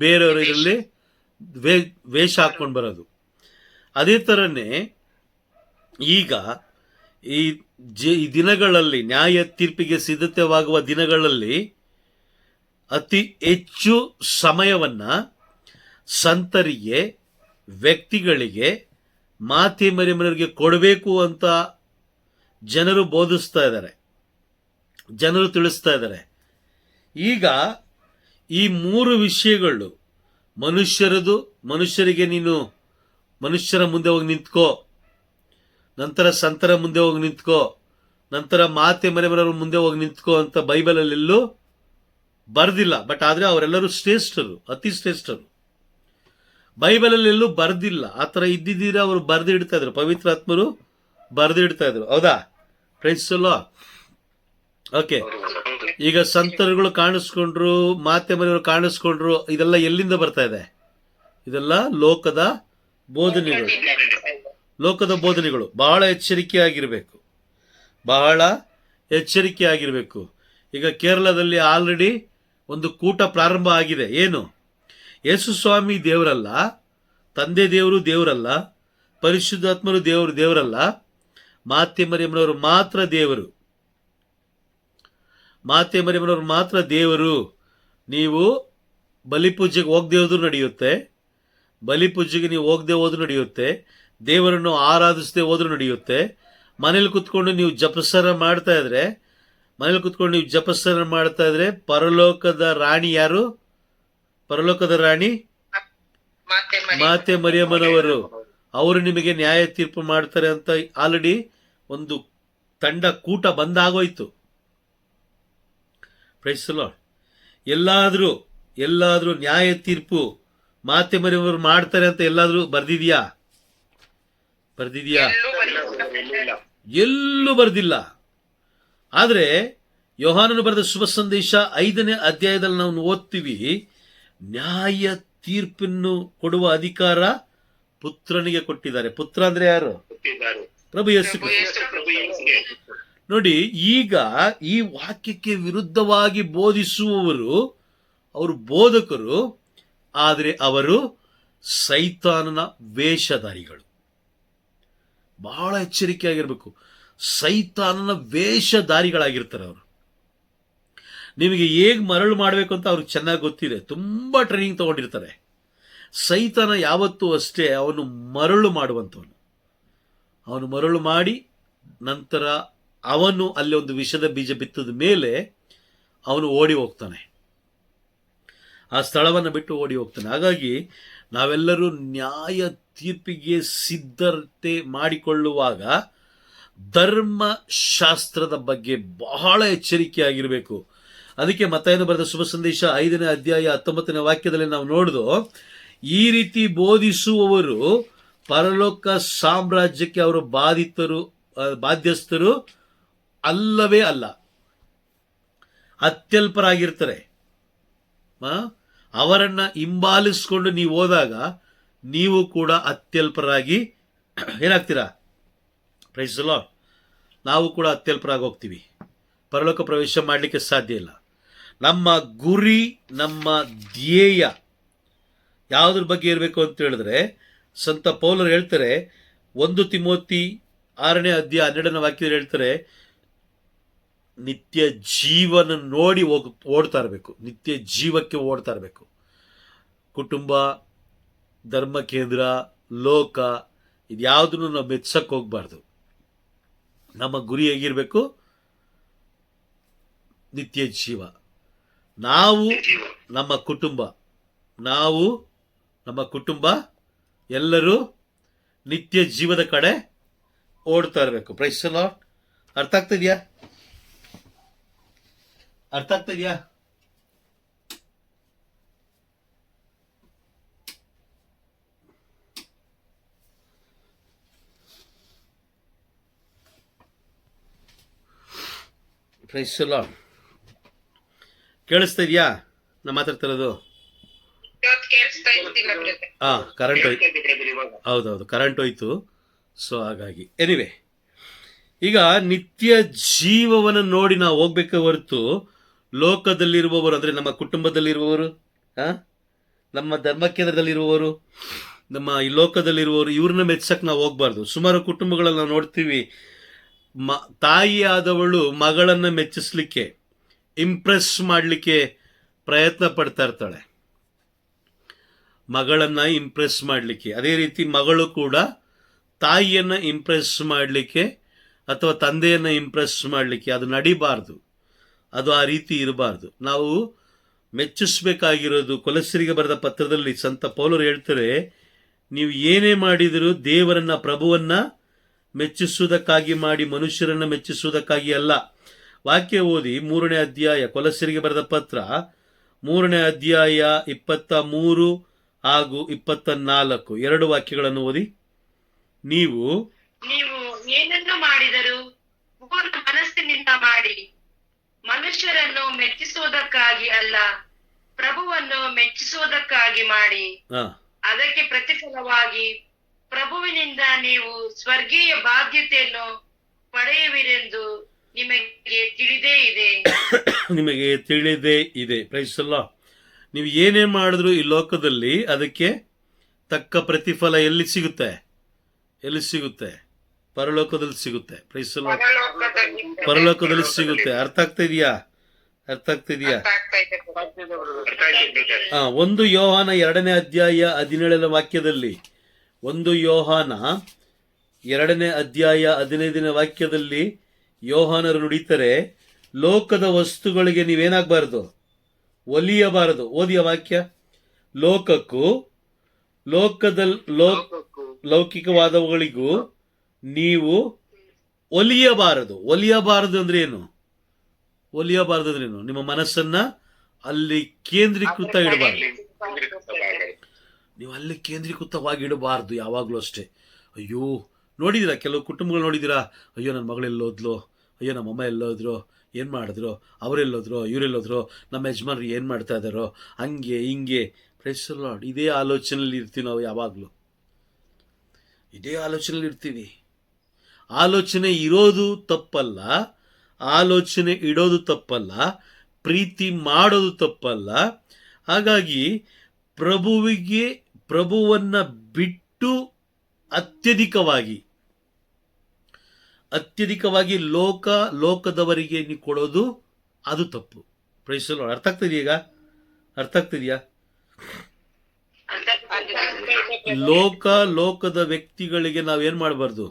ಬೇರೆಯವರು ಇದರಲ್ಲಿ ವೇಷ ಹಾಕೊಂಡು ಬರೋದು. ಅದೇ ತರನೇ ಈಗ ಈ ದಿನಗಳಲ್ಲಿ, ನ್ಯಾಯ ತೀರ್ಪಿಗೆ ಸಿದ್ಧತೆವಾಗುವ ದಿನಗಳಲ್ಲಿ ಅತಿ ಹೆಚ್ಚು ಸಮಯವನ್ನ ಸಂತರಿಗೆ, ವ್ಯಕ್ತಿಗಳಿಗೆ, ಮಾತೆ ಮರಿಯಮ್ಮನವರಿಗೆ ಕೊಡಬೇಕು ಅಂತ ಜನರು ಬೋಧಿಸ್ತಾ ಇದ್ದಾರೆ, ಜನರು ತಿಳಿಸ್ತಾ ಇದ್ದಾರೆ. ಈಗ ಈ 3 ವಿಷಯಗಳು, ಮನುಷ್ಯರಿಗೆ ನೀನು ಮನುಷ್ಯರ ಮುಂದೆ ಹೋಗಿ ನಿಂತ್ಕೋ, ನಂತರ ಸಂತರ ಮುಂದೆ ಹೋಗಿ ನಿಂತ್ಕೋ, ನಂತರ ಮಾತೆ ಮರಿಯಮ್ಮನವರ ಮುಂದೆ ಹೋಗಿ ನಿಂತ್ಕೋ ಅಂತ ಬೈಬಲಲ್ಲಿ ಎಲ್ಲೂ ಬರ್ದಿಲ್ಲ. ಬಟ್ ಆದ್ರೆ ಅವರೆಲ್ಲರೂ ಶ್ರೇಷ್ಠರು, ಅತಿ ಶ್ರೇಷ್ಠರು. ಬೈಬಲಲ್ಲಿ ಎಲ್ಲೂ ಬರ್ದಿಲ್ಲ. ಆ ಥರ ಇದ್ದಿದ್ದೀರ ಅವರು ಬರ್ದಿಡ್ತಾ ಇದ್ರು, ಪವಿತ್ರ ಆತ್ಮರು ಬರ್ದಿಡ್ತಾ ಇದ್ರು. ಹೌದಾ? Price the lord. ಓಕೆ, ಈಗ ಸಂತರುಗಳು ಕಾಣಿಸ್ಕೊಂಡ್ರು, ಮಾತೆ ಮರಿಯವರು ಕಾಣಿಸ್ಕೊಂಡ್ರು, ಇದೆಲ್ಲ ಎಲ್ಲಿಂದ ಬರ್ತಾ ಇದೆ? ಇದೆಲ್ಲ ಲೋಕದ ಬೋಧನೆಗಳು. ಬಹಳ ಎಚ್ಚರಿಕೆಯಾಗಿರಬೇಕು. ಈಗ ಕೇರಳದಲ್ಲಿ ಆಲ್ರೆಡಿ ಒಂದು ಕೂಟ ಪ್ರಾರಂಭ ಆಗಿದೆ. ಏನು? ಯೇಸು ಸ್ವಾಮಿ ದೇವರಲ್ಲ, ತಂದೆ ದೇವರಲ್ಲ, ಪರಿಶುದ್ಧಾತ್ಮರು ದೇವರಲ್ಲ, ಮಾತೆ ಮರಿಯಮ್ಮನವರು ಮಾತ್ರ ದೇವರು. ಮಾತೆ ಮರಿಯಮ್ಮನವರು ಮಾತ್ರ ದೇವರು. ನೀವು ಬಲಿಪೂಜೆಗೆ ಹೋಗದೆ ಹೋದ್ರೂ ನಡೆಯುತ್ತೆ, ಬಲಿಪೂಜೆಗೆ ನೀವು ಹೋಗದೆ ಹೋದ್ರೂ ನಡೆಯುತ್ತೆ, ದೇವರನ್ನು ಆರಾಧಿಸದೆ ಹೋದ್ರೂ ನಡೆಯುತ್ತೆ. ಮನೇಲಿ ಕುತ್ಕೊಂಡು ನೀವು ಜಪಸರ ಮಾಡ್ತಾ ಇದ್ರೆ ಪರಲೋಕದ ರಾಣಿ ಯಾರು? ಪರಲೋಕದ ರಾಣಿ ಮಾತೆ ಮರಿಯಮ್ಮನವರು. ಅವರು ನಿಮಗೆ ನ್ಯಾಯ ತೀರ್ಪು ಮಾಡ್ತಾರೆ ಅಂತ ಆಲ್ರೆಡಿ ಒಂದು ತಂಡ ಕೂಟ ಬಂದಾಗೋಯ್ತು. Price the lord. ಎಲ್ಲಾದ್ರೂ ನ್ಯಾಯ ತೀರ್ಪು ಮಾತೆ ಮರಿಯಮ್ಮನವರು ಮಾಡ್ತಾರೆ ಅಂತ ಎಲ್ಲಾದ್ರೂ ಬರ್ದಿದ್ಯಾ? ಎಲ್ಲೂ ಬರ್ದಿಲ್ಲ. ಆದ್ರೆ ಯೋಹಾನನು ಬರೆದ ಶುಭ ಸಂದೇಶ 5ನೇ ಅಧ್ಯಾಯದಲ್ಲಿ ನಾವು ಓದ್ತೀವಿ, ನ್ಯಾಯ ತೀರ್ಪನ್ನು ಕೊಡುವ ಅಧಿಕಾರ ಪುತ್ರನಿಗೆ ಕೊಟ್ಟಿದ್ದಾರೆ. ಪುತ್ರ ಅಂದ್ರೆ ಯಾರು? ಪ್ರಭು ಯೇಸು. ನೋಡಿ, ಈಗ ಈ ವಾಕ್ಯಕ್ಕೆ ವಿರುದ್ಧವಾಗಿ ಬೋಧಿಸುವವರು ಅವರು ಬೋಧಕರು, ಆದರೆ ಅವರು ಸೈತಾನನ ವೇಷಧಾರಿಗಳು. ಬಹಳ ಎಚ್ಚರಿಕೆಯಾಗಿರ್ಬೇಕು. ಸೈತಾನನ ವೇಷಧಾರಿಗಳಾಗಿರ್ತಾರೆ ಅವರು. ನಿಮಗೆ ಹೇಗೆ ಮರಳು ಮಾಡಬೇಕು ಅಂತ ಅವ್ರಿಗೆ ಚೆನ್ನಾಗಿ ಗೊತ್ತಿದೆ, ತುಂಬ ಟ್ರೈನಿಂಗ್ ತಗೊಂಡಿರ್ತಾರೆ. ಸೈತಾನ ಯಾವತ್ತೂ ಅಷ್ಟೇ ಅವನು ಮರಳು ಮಾಡುವಂಥವನು. ಅವನು ಮರಳು ಮಾಡಿ ನಂತರ ಅವನು ಅಲ್ಲಿ ಒಂದು ವಿಷದ ಬೀಜ ಬಿತ್ತದ ಮೇಲೆ ಅವನು ಓಡಿ ಹೋಗ್ತಾನೆ, ಆ ಸ್ಥಳವನ್ನು ಬಿಟ್ಟು ಓಡಿ ಹೋಗ್ತಾನೆ. ಹಾಗಾಗಿ ನಾವೆಲ್ಲರೂ ನ್ಯಾಯ ತೀರ್ಪಿಗೆ ಸಿದ್ಧತೆ ಮಾಡಿಕೊಳ್ಳುವಾಗ ಧರ್ಮಶಾಸ್ತ್ರದ ಬಗ್ಗೆ ಬಹಳ ಎಚ್ಚರಿಕೆಯಾಗಿರಬೇಕು. ಅದಕ್ಕೆ ಮತ್ತಾಯನು ಬರೆದ ಶುಭ ಸಂದೇಶ 5ನೇ ಅಧ್ಯಾಯ 19ನೇ ವಾಕ್ಯದಲ್ಲಿ ನಾವು ನೋಡಿದು, ಈ ರೀತಿ ಬೋಧಿಸುವವರು ಪರಲೋಕ ಸಾಮ್ರಾಜ್ಯಕ್ಕೆ ಅವರು ಬಾಧ್ಯಸ್ಥರು ಅಲ್ಲವೇ ಅಲ್ಲ, ಅತ್ಯಲ್ಪರಾಗಿರ್ತಾರೆ. ಅವರನ್ನು ಹಿಂಬಾಲಿಸ್ಕೊಂಡು ನೀವು ಹೋದಾಗ ನೀವು ಕೂಡ ಅತ್ಯಲ್ಪರಾಗಿ ಏನಾಗ್ತೀರಾ? Praise the Lord. ನಾವು ಕೂಡ ಅತ್ಯಲ್ಪರಾಗಿ ಹೋಗ್ತೀವಿ, ಪರಲೋಕ ಪ್ರವೇಶ ಮಾಡಲಿಕ್ಕೆ ಸಾಧ್ಯ ಇಲ್ಲ. ನಮ್ಮ ಗುರಿ, ನಮ್ಮ ಧ್ಯೇಯ ಯಾವುದ್ರ ಬಗ್ಗೆ ಇರಬೇಕು ಅಂತ ಹೇಳಿದ್ರೆ, ಸಂತ ಪೌಲರು ಹೇಳ್ತಾರೆ 1 ತಿಮೋತಿ 6ನೇ ಅಧ್ಯಾಯ 12ನೇ ವಾಕ್ಯದಲ್ಲಿ ಹೇಳ್ತಾರೆ, ನಿತ್ಯ ಜೀವನ ನೋಡಿ ಓಡ್ತಾ ಇರಬೇಕು, ನಿತ್ಯ ಜೀವಕ್ಕೆ ಓಡ್ತಾ ಇರಬೇಕು. ಕುಟುಂಬ, ಧರ್ಮ ಕೇಂದ್ರ, ಲೋಕ ಇದ್ಯಾವುದನ್ನು ನಾವು ಮೆಚ್ಚಕ್ಕೆ ಹೋಗ್ಬಾರ್ದು. ನಮ್ಮ ಗುರಿ ಹೇಗಿರಬೇಕು? ನಿತ್ಯ ಜೀವ. ನಾವು ನಮ್ಮ ಕುಟುಂಬ ಎಲ್ಲರೂ ನಿತ್ಯ ಜೀವದ ಕಡೆ ಓಡ್ತಾ ಇರಬೇಕು. Praise the lord. ಅರ್ಥ ಆಗ್ತಿದ್ಯಾ? Praise the lord. ಕೇಳಿಸ್ತಾ ಇದೆಯಾ ನಾ ಮಾತಾಡ್ತಿರೋದು? ಕರೆಂಟ್ ಹೋಯ್ತು. ಹೌದೌದು, ಕರೆಂಟ್ ಹೋಯ್ತು. ಸೊ ಹಾಗಾಗಿ ಎನಿವೆ, ಈಗ ನಿತ್ಯ ಜೀವವನ್ನು ನೋಡಿ ನಾವು ಹೋಗ್ಬೇಕೆ ಹೊರತು ಲೋಕದಲ್ಲಿರುವವರು, ಅಂದರೆ ನಮ್ಮ ಕುಟುಂಬದಲ್ಲಿರುವವರು, ನಮ್ಮ ಧರ್ಮ ಕೇಂದ್ರದಲ್ಲಿರುವವರು, ನಮ್ಮ ಈ ಲೋಕದಲ್ಲಿರುವವರು, ಇವ್ರನ್ನ ಮೆಚ್ಚಕ್ಕೆ ನಾವು ಹೋಗ್ಬಾರ್ದು. ಸುಮಾರು ಕುಟುಂಬಗಳಲ್ಲಿ ನಾವು ನೋಡ್ತೀವಿ, ತಾಯಿಯಾದವಳು ಮಗಳನ್ನು ಮೆಚ್ಚಿಸ್ಲಿಕ್ಕೆ, ಇಂಪ್ರೆಸ್ ಮಾಡಲಿಕ್ಕೆ ಪ್ರಯತ್ನ ಪಡ್ತಾ ಇರ್ತಾಳೆ, ಮಗಳನ್ನು ಇಂಪ್ರೆಸ್ ಮಾಡಲಿಕ್ಕೆ. ಅದೇ ರೀತಿ ಮಗಳು ಕೂಡ ತಾಯಿಯನ್ನು ಇಂಪ್ರೆಸ್ ಮಾಡಲಿಕ್ಕೆ ಅಥವಾ ತಂದೆಯನ್ನು ಇಂಪ್ರೆಸ್ ಮಾಡಲಿಕ್ಕೆ, ಅದು ನಡಿಬಾರ್ದು, ಅದು ಆ ರೀತಿ ಇರಬಾರ್ದು. ನಾವು ಮೆಚ್ಚಿಸಬೇಕಾಗಿರೋದು, ಕೊಲೊಸ್ಸರಿಗೆ ಬರೆದ ಪತ್ರದಲ್ಲಿ ಸಂತ ಪೌಲರು ಹೇಳ್ತಾರೆ, ನೀವು ಏನೇ ಮಾಡಿದರೂ ದೇವರನ್ನ, ಪ್ರಭುವನ್ನ ಮೆಚ್ಚಿಸುವುದಕ್ಕಾಗಿ ಮಾಡಿ, ಮನುಷ್ಯರನ್ನು ಮೆಚ್ಚಿಸುವುದಕ್ಕಾಗಿ ಅಲ್ಲ. ವಾಕ್ಯ ಓದಿ 3ನೇ ಅಧ್ಯಾಯ, ಕೊಲೊಸ್ಸರಿಗೆ ಬರೆದ ಪತ್ರ 3ನೇ ಅಧ್ಯಾಯ 23 ಹಾಗೂ 24 2 ವಾಕ್ಯಗಳನ್ನು ಓದಿ. ನೀವು ಏನನ್ನು ಮಾಡಿದರೂ ಪೂರ್ಣ ಮನಸ್ಸಿನಿಂದ ಮಾಡಿ, ಮನುಷ್ಯರನ್ನು ಮೆಚ್ಚಿಸುವುದಕ್ಕಾಗಿ ಅಲ್ಲ, ಪ್ರಭುವನ್ನು ಮೆಚ್ಚಿಸುವುದಕ್ಕಾಗಿ ಮಾಡಿ. ಅದಕ್ಕೆ ಪ್ರತಿಫಲವಾಗಿ ಪ್ರಭುವಿನಿಂದ ನೀವು ಸ್ವರ್ಗೀಯ ಬಾಧ್ಯತೆಯನ್ನು ಪಡೆಯುವಿರೆಂದು ನಿಮಗೆ ತಿಳಿದೇ ಇದೆ. Praise the lord. ನೀವು ಏನೇ ಮಾಡಿದ್ರು ಈ ಲೋಕದಲ್ಲಿ ಅದಕ್ಕೆ ತಕ್ಕ ಪ್ರತಿಫಲ ಎಲ್ಲಿ ಸಿಗುತ್ತೆ? ಪರಲೋಕದಲ್ಲಿ ಸಿಗುತ್ತೆ. Praise the lord. ಪರಲೋಕದಲ್ಲಿ ಸಿಗುತ್ತೆ. ಅರ್ಥ ಆಗ್ತಾ ಇದೆಯಾ? 1 ಯೋಹಾನ 2ನೇ ಅಧ್ಯಾಯ 17ನೇ ವಾಕ್ಯದಲ್ಲಿ, 1 ಯೋಹಾನ 2ನೇ ಅಧ್ಯಾಯ 15ನೇ ವಾಕ್ಯದಲ್ಲಿ ಯೋಹಾನರು ನುಡಿತಾರೆ, ಲೋಕದ ವಸ್ತುಗಳಿಗೆ ನೀವೇನಾಗಬಾರದು? ಒಲಿಯಬಾರದು. ಓದಿಯ ವಾಕ್ಯ. ಲೌಕಿಕವಾದವುಗಳಿಗೂ ನೀವು ಒಲಿಯಬಾರದು. ಅಂದ್ರೆ ಏನು? ನಿಮ್ಮ ಮನಸ್ಸನ್ನ ಅಲ್ಲಿ ಕೇಂದ್ರೀಕೃತ ಇಡಬಾರ್ದು. ನೀವು ಅಲ್ಲಿ ಕೇಂದ್ರೀಕೃತವಾಗಿ ಇಡಬಾರ್ದು ಯಾವಾಗಲೂ ಅಷ್ಟೇ. ಅಯ್ಯೋ, ನೋಡಿದಿರಾ ಕೆಲವು ಕುಟುಂಬಗಳು ನೋಡಿದಿರಾ, ಅಯ್ಯೋ ನನ್ನ ಮಗಳೆಲ್ಲೋದ್ಲು, ಅಯ್ಯೋ ನಮ್ಮಮ್ಮ ಎಲ್ಲೋದ್ರು, ಏನು ಮಾಡಿದ್ರು, ಅವರೆಲ್ಲೋದ್ರು, ಇವರೆಲ್ಲೋದ್ರು, ನಮ್ಮ ಯಜಮಾನ್ರು ಏನು ಮಾಡ್ತಾ ಇದ್ದಾರೋ, ಹಂಗೆ ಹಿಂಗೆ. Praise the lord. ಇದೇ ಆಲೋಚನೆಯಲ್ಲಿ ಇರ್ತೀವಿ ನಾವು ಯಾವಾಗಲೂ. ಇದೇ ಆಲೋಚನೆಯಲ್ಲಿ ಇರ್ತೀವಿ. ಆಲೋಚನೆ ಇರೋದು ತಪ್ಪಲ್ಲ, ಆಲೋಚನೆ ಇಡೋದು ತಪ್ಪಲ್ಲ, ಪ್ರೀತಿ ಮಾಡೋದು ತಪ್ಪಲ್ಲ. ಹಾಗಾಗಿ ಪ್ರಭುವನ್ನ ಬಿಟ್ಟು ಅತ್ಯಧಿಕವಾಗಿ ಅತ್ಯಧಿಕವಾಗಿ ಲೋಕದವರಿಗೆ ನೀವು ಕೊಡೋದು ಅದು ತಪ್ಪು. Praise the lord. ಅರ್ಥ ಆಗ್ತಿದೆಯಾ ಈಗ? ಅರ್ಥ ಆಗ್ತಿದೆಯಾ? ಲೋಕದ ವ್ಯಕ್ತಿಗಳಿಗೆ ನಾವೇನ್ ಮಾಡಬಾರ್ದು?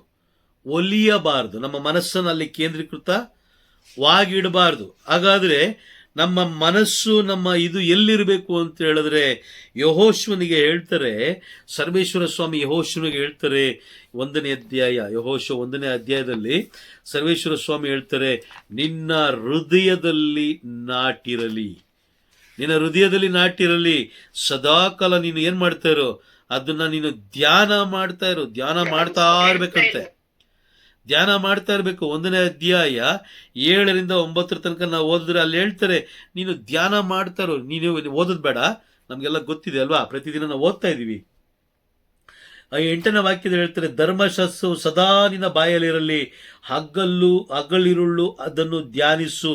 ಒಲಿಯಬಾರ್ದು. ನಮ್ಮ ಮನಸ್ಸನ್ನು ಅಲ್ಲಿ ಕೇಂದ್ರೀಕೃತವಾಗಿಡಬಾರ್ದು. ಹಾಗಾದ್ರೆ ನಮ್ಮ ಮನಸ್ಸು, ನಮ್ಮ ಇದು ಎಲ್ಲಿರಬೇಕು ಅಂತ ಹೇಳಿದ್ರೆ, ಯೆಹೋಶುವನಿಗೆ ಹೇಳ್ತಾರೆ, ಸರ್ವೇಶ್ವರ ಸ್ವಾಮಿ ಯೆಹೋಶುವನಿಗೆ ಹೇಳ್ತಾರೆ, 1ನೇ ಅಧ್ಯಾಯ, ಯೆಹೋಶುವ 1ನೇ ಅಧ್ಯಾಯದಲ್ಲಿ ಸರ್ವೇಶ್ವರ ಸ್ವಾಮಿ ಹೇಳ್ತಾರೆ, ನಿನ್ನ ಹೃದಯದಲ್ಲಿ ನಾಟಿರಲಿ, ನಿನ್ನ ಹೃದಯದಲ್ಲಿ ನಾಟಿರಲಿ. ಸದಾಕಾಲ ನೀನು ಏನ್ ಮಾಡ್ತಾ ಇರೋ, ಅದನ್ನ ನೀನು ಧ್ಯಾನ ಮಾಡ್ತಾ ಇರೋ, ಧ್ಯಾನ ಮಾಡ್ತಾ ಇರ್ಬೇಕಂತೆ, ಧ್ಯಾನ ಮಾಡ್ತಾ ಇರಬೇಕು. 1ನೇ ಅಧ್ಯಾಯ 7ರಿಂದ 9 ತನಕ ನಾವು ಓದಿದ್ರೆ ಅಲ್ಲಿ ಹೇಳ್ತಾರೆ, ನೀನು ಧ್ಯಾನ ಮಾಡ್ತಾ ಇರೋ. ನೀನು ಓದೋದು ಬೇಡ, ನಮ್ಗೆಲ್ಲ ಗೊತ್ತಿದೆ ಅಲ್ವಾ, ಪ್ರತಿದಿನ ನಾವು ಓದ್ತಾ ಇದೀವಿ. 8ನೇ ವಾಕ್ಯದಲ್ಲಿ ಹೇಳ್ತಾರೆ, ಧರ್ಮಶಾಸ್ತ್ರವು ಸದಾ ನಿನ್ನ ಬಾಯಲ್ಲಿರಲಿ, ಹಗಲಿರುಳು ಅದನ್ನು ಧ್ಯಾನಿಸು,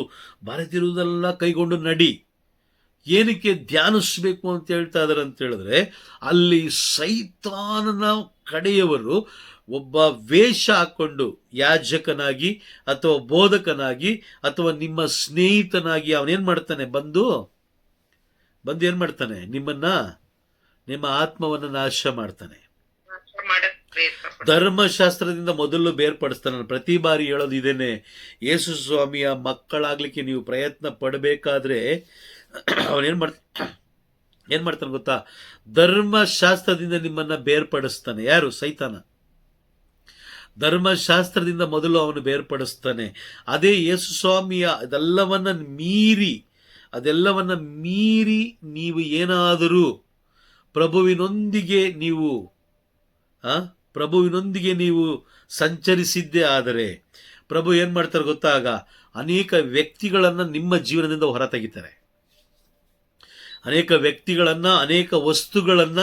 ಬರೆದಿರುವುದೆಲ್ಲ ಕೈಗೊಂಡು ನಡಿ. ಏನಕ್ಕೆ ಧ್ಯಾನಿಸ್ಬೇಕು ಅಂತ ಹೇಳ್ತಾ ಇದಾರೆ ಅಂತ ಹೇಳಿದ್ರೆ, ಅಲ್ಲಿ ಸೈತಾನನ ಕಡೆಯವರು ಒಬ್ಬ ವೇಷ ಹಾಕೊಂಡು ಯಾಜಕನಾಗಿ ಅಥವಾ ಬೋಧಕನಾಗಿ ಅಥವಾ ನಿಮ್ಮ ಸ್ನೇಹಿತನಾಗಿ ಅವನೇನ್ ಮಾಡ್ತಾನೆ, ಬಂದು ಏನ್ ಮಾಡ್ತಾನೆ, ನಿಮ್ಮ ಆತ್ಮವನ್ನು ನಾಶ ಮಾಡ್ತಾನೆ. ಧರ್ಮಶಾಸ್ತ್ರದಿಂದ ಮೊದಲು ಬೇರ್ಪಡಿಸ್ತಾನೆ. ನಾನು ಪ್ರತಿ ಬಾರಿ ಹೇಳೋದು ಇದೇನೆ, ಯೇಸು ಸ್ವಾಮಿಯ ಮಕ್ಕಳಾಗ್ಲಿಕ್ಕೆ ನೀವು ಪ್ರಯತ್ನ ಪಡಬೇಕಾದ್ರೆ ಅವನೇನ್ ಮಾಡ್ತಾನೆ ಗೊತ್ತಾ? ಧರ್ಮಶಾಸ್ತ್ರದಿಂದ ನಿಮ್ಮನ್ನ ಬೇರ್ಪಡಿಸ್ತಾನೆ. ಯಾರು? ಸೈತಾನ. ಧರ್ಮಶಾಸ್ತ್ರದಿಂದ ಮೊದಲು ಅವನು ಬೇರ್ಪಡಿಸ್ತಾನೆ. ಅದೇ ಯೇಸು ಸ್ವಾಮಿಯ ಅದೆಲ್ಲವನ್ನ ಮೀರಿ ನೀವು ಏನಾದರೂ ಪ್ರಭುವಿನೊಂದಿಗೆ ನೀವು ಸಂಚರಿಸಿದ್ದೇ ಆದರೆ, ಪ್ರಭು ಏನ್ ಮಾಡ್ತಾರೆ ಗೊತ್ತಾಗ, ಅನೇಕ ವ್ಯಕ್ತಿಗಳನ್ನ ನಿಮ್ಮ ಜೀವನದಿಂದ ಹೊರ ತೆಗಿತಾರೆ. ಅನೇಕ ವ್ಯಕ್ತಿಗಳನ್ನ, ಅನೇಕ ವಸ್ತುಗಳನ್ನ,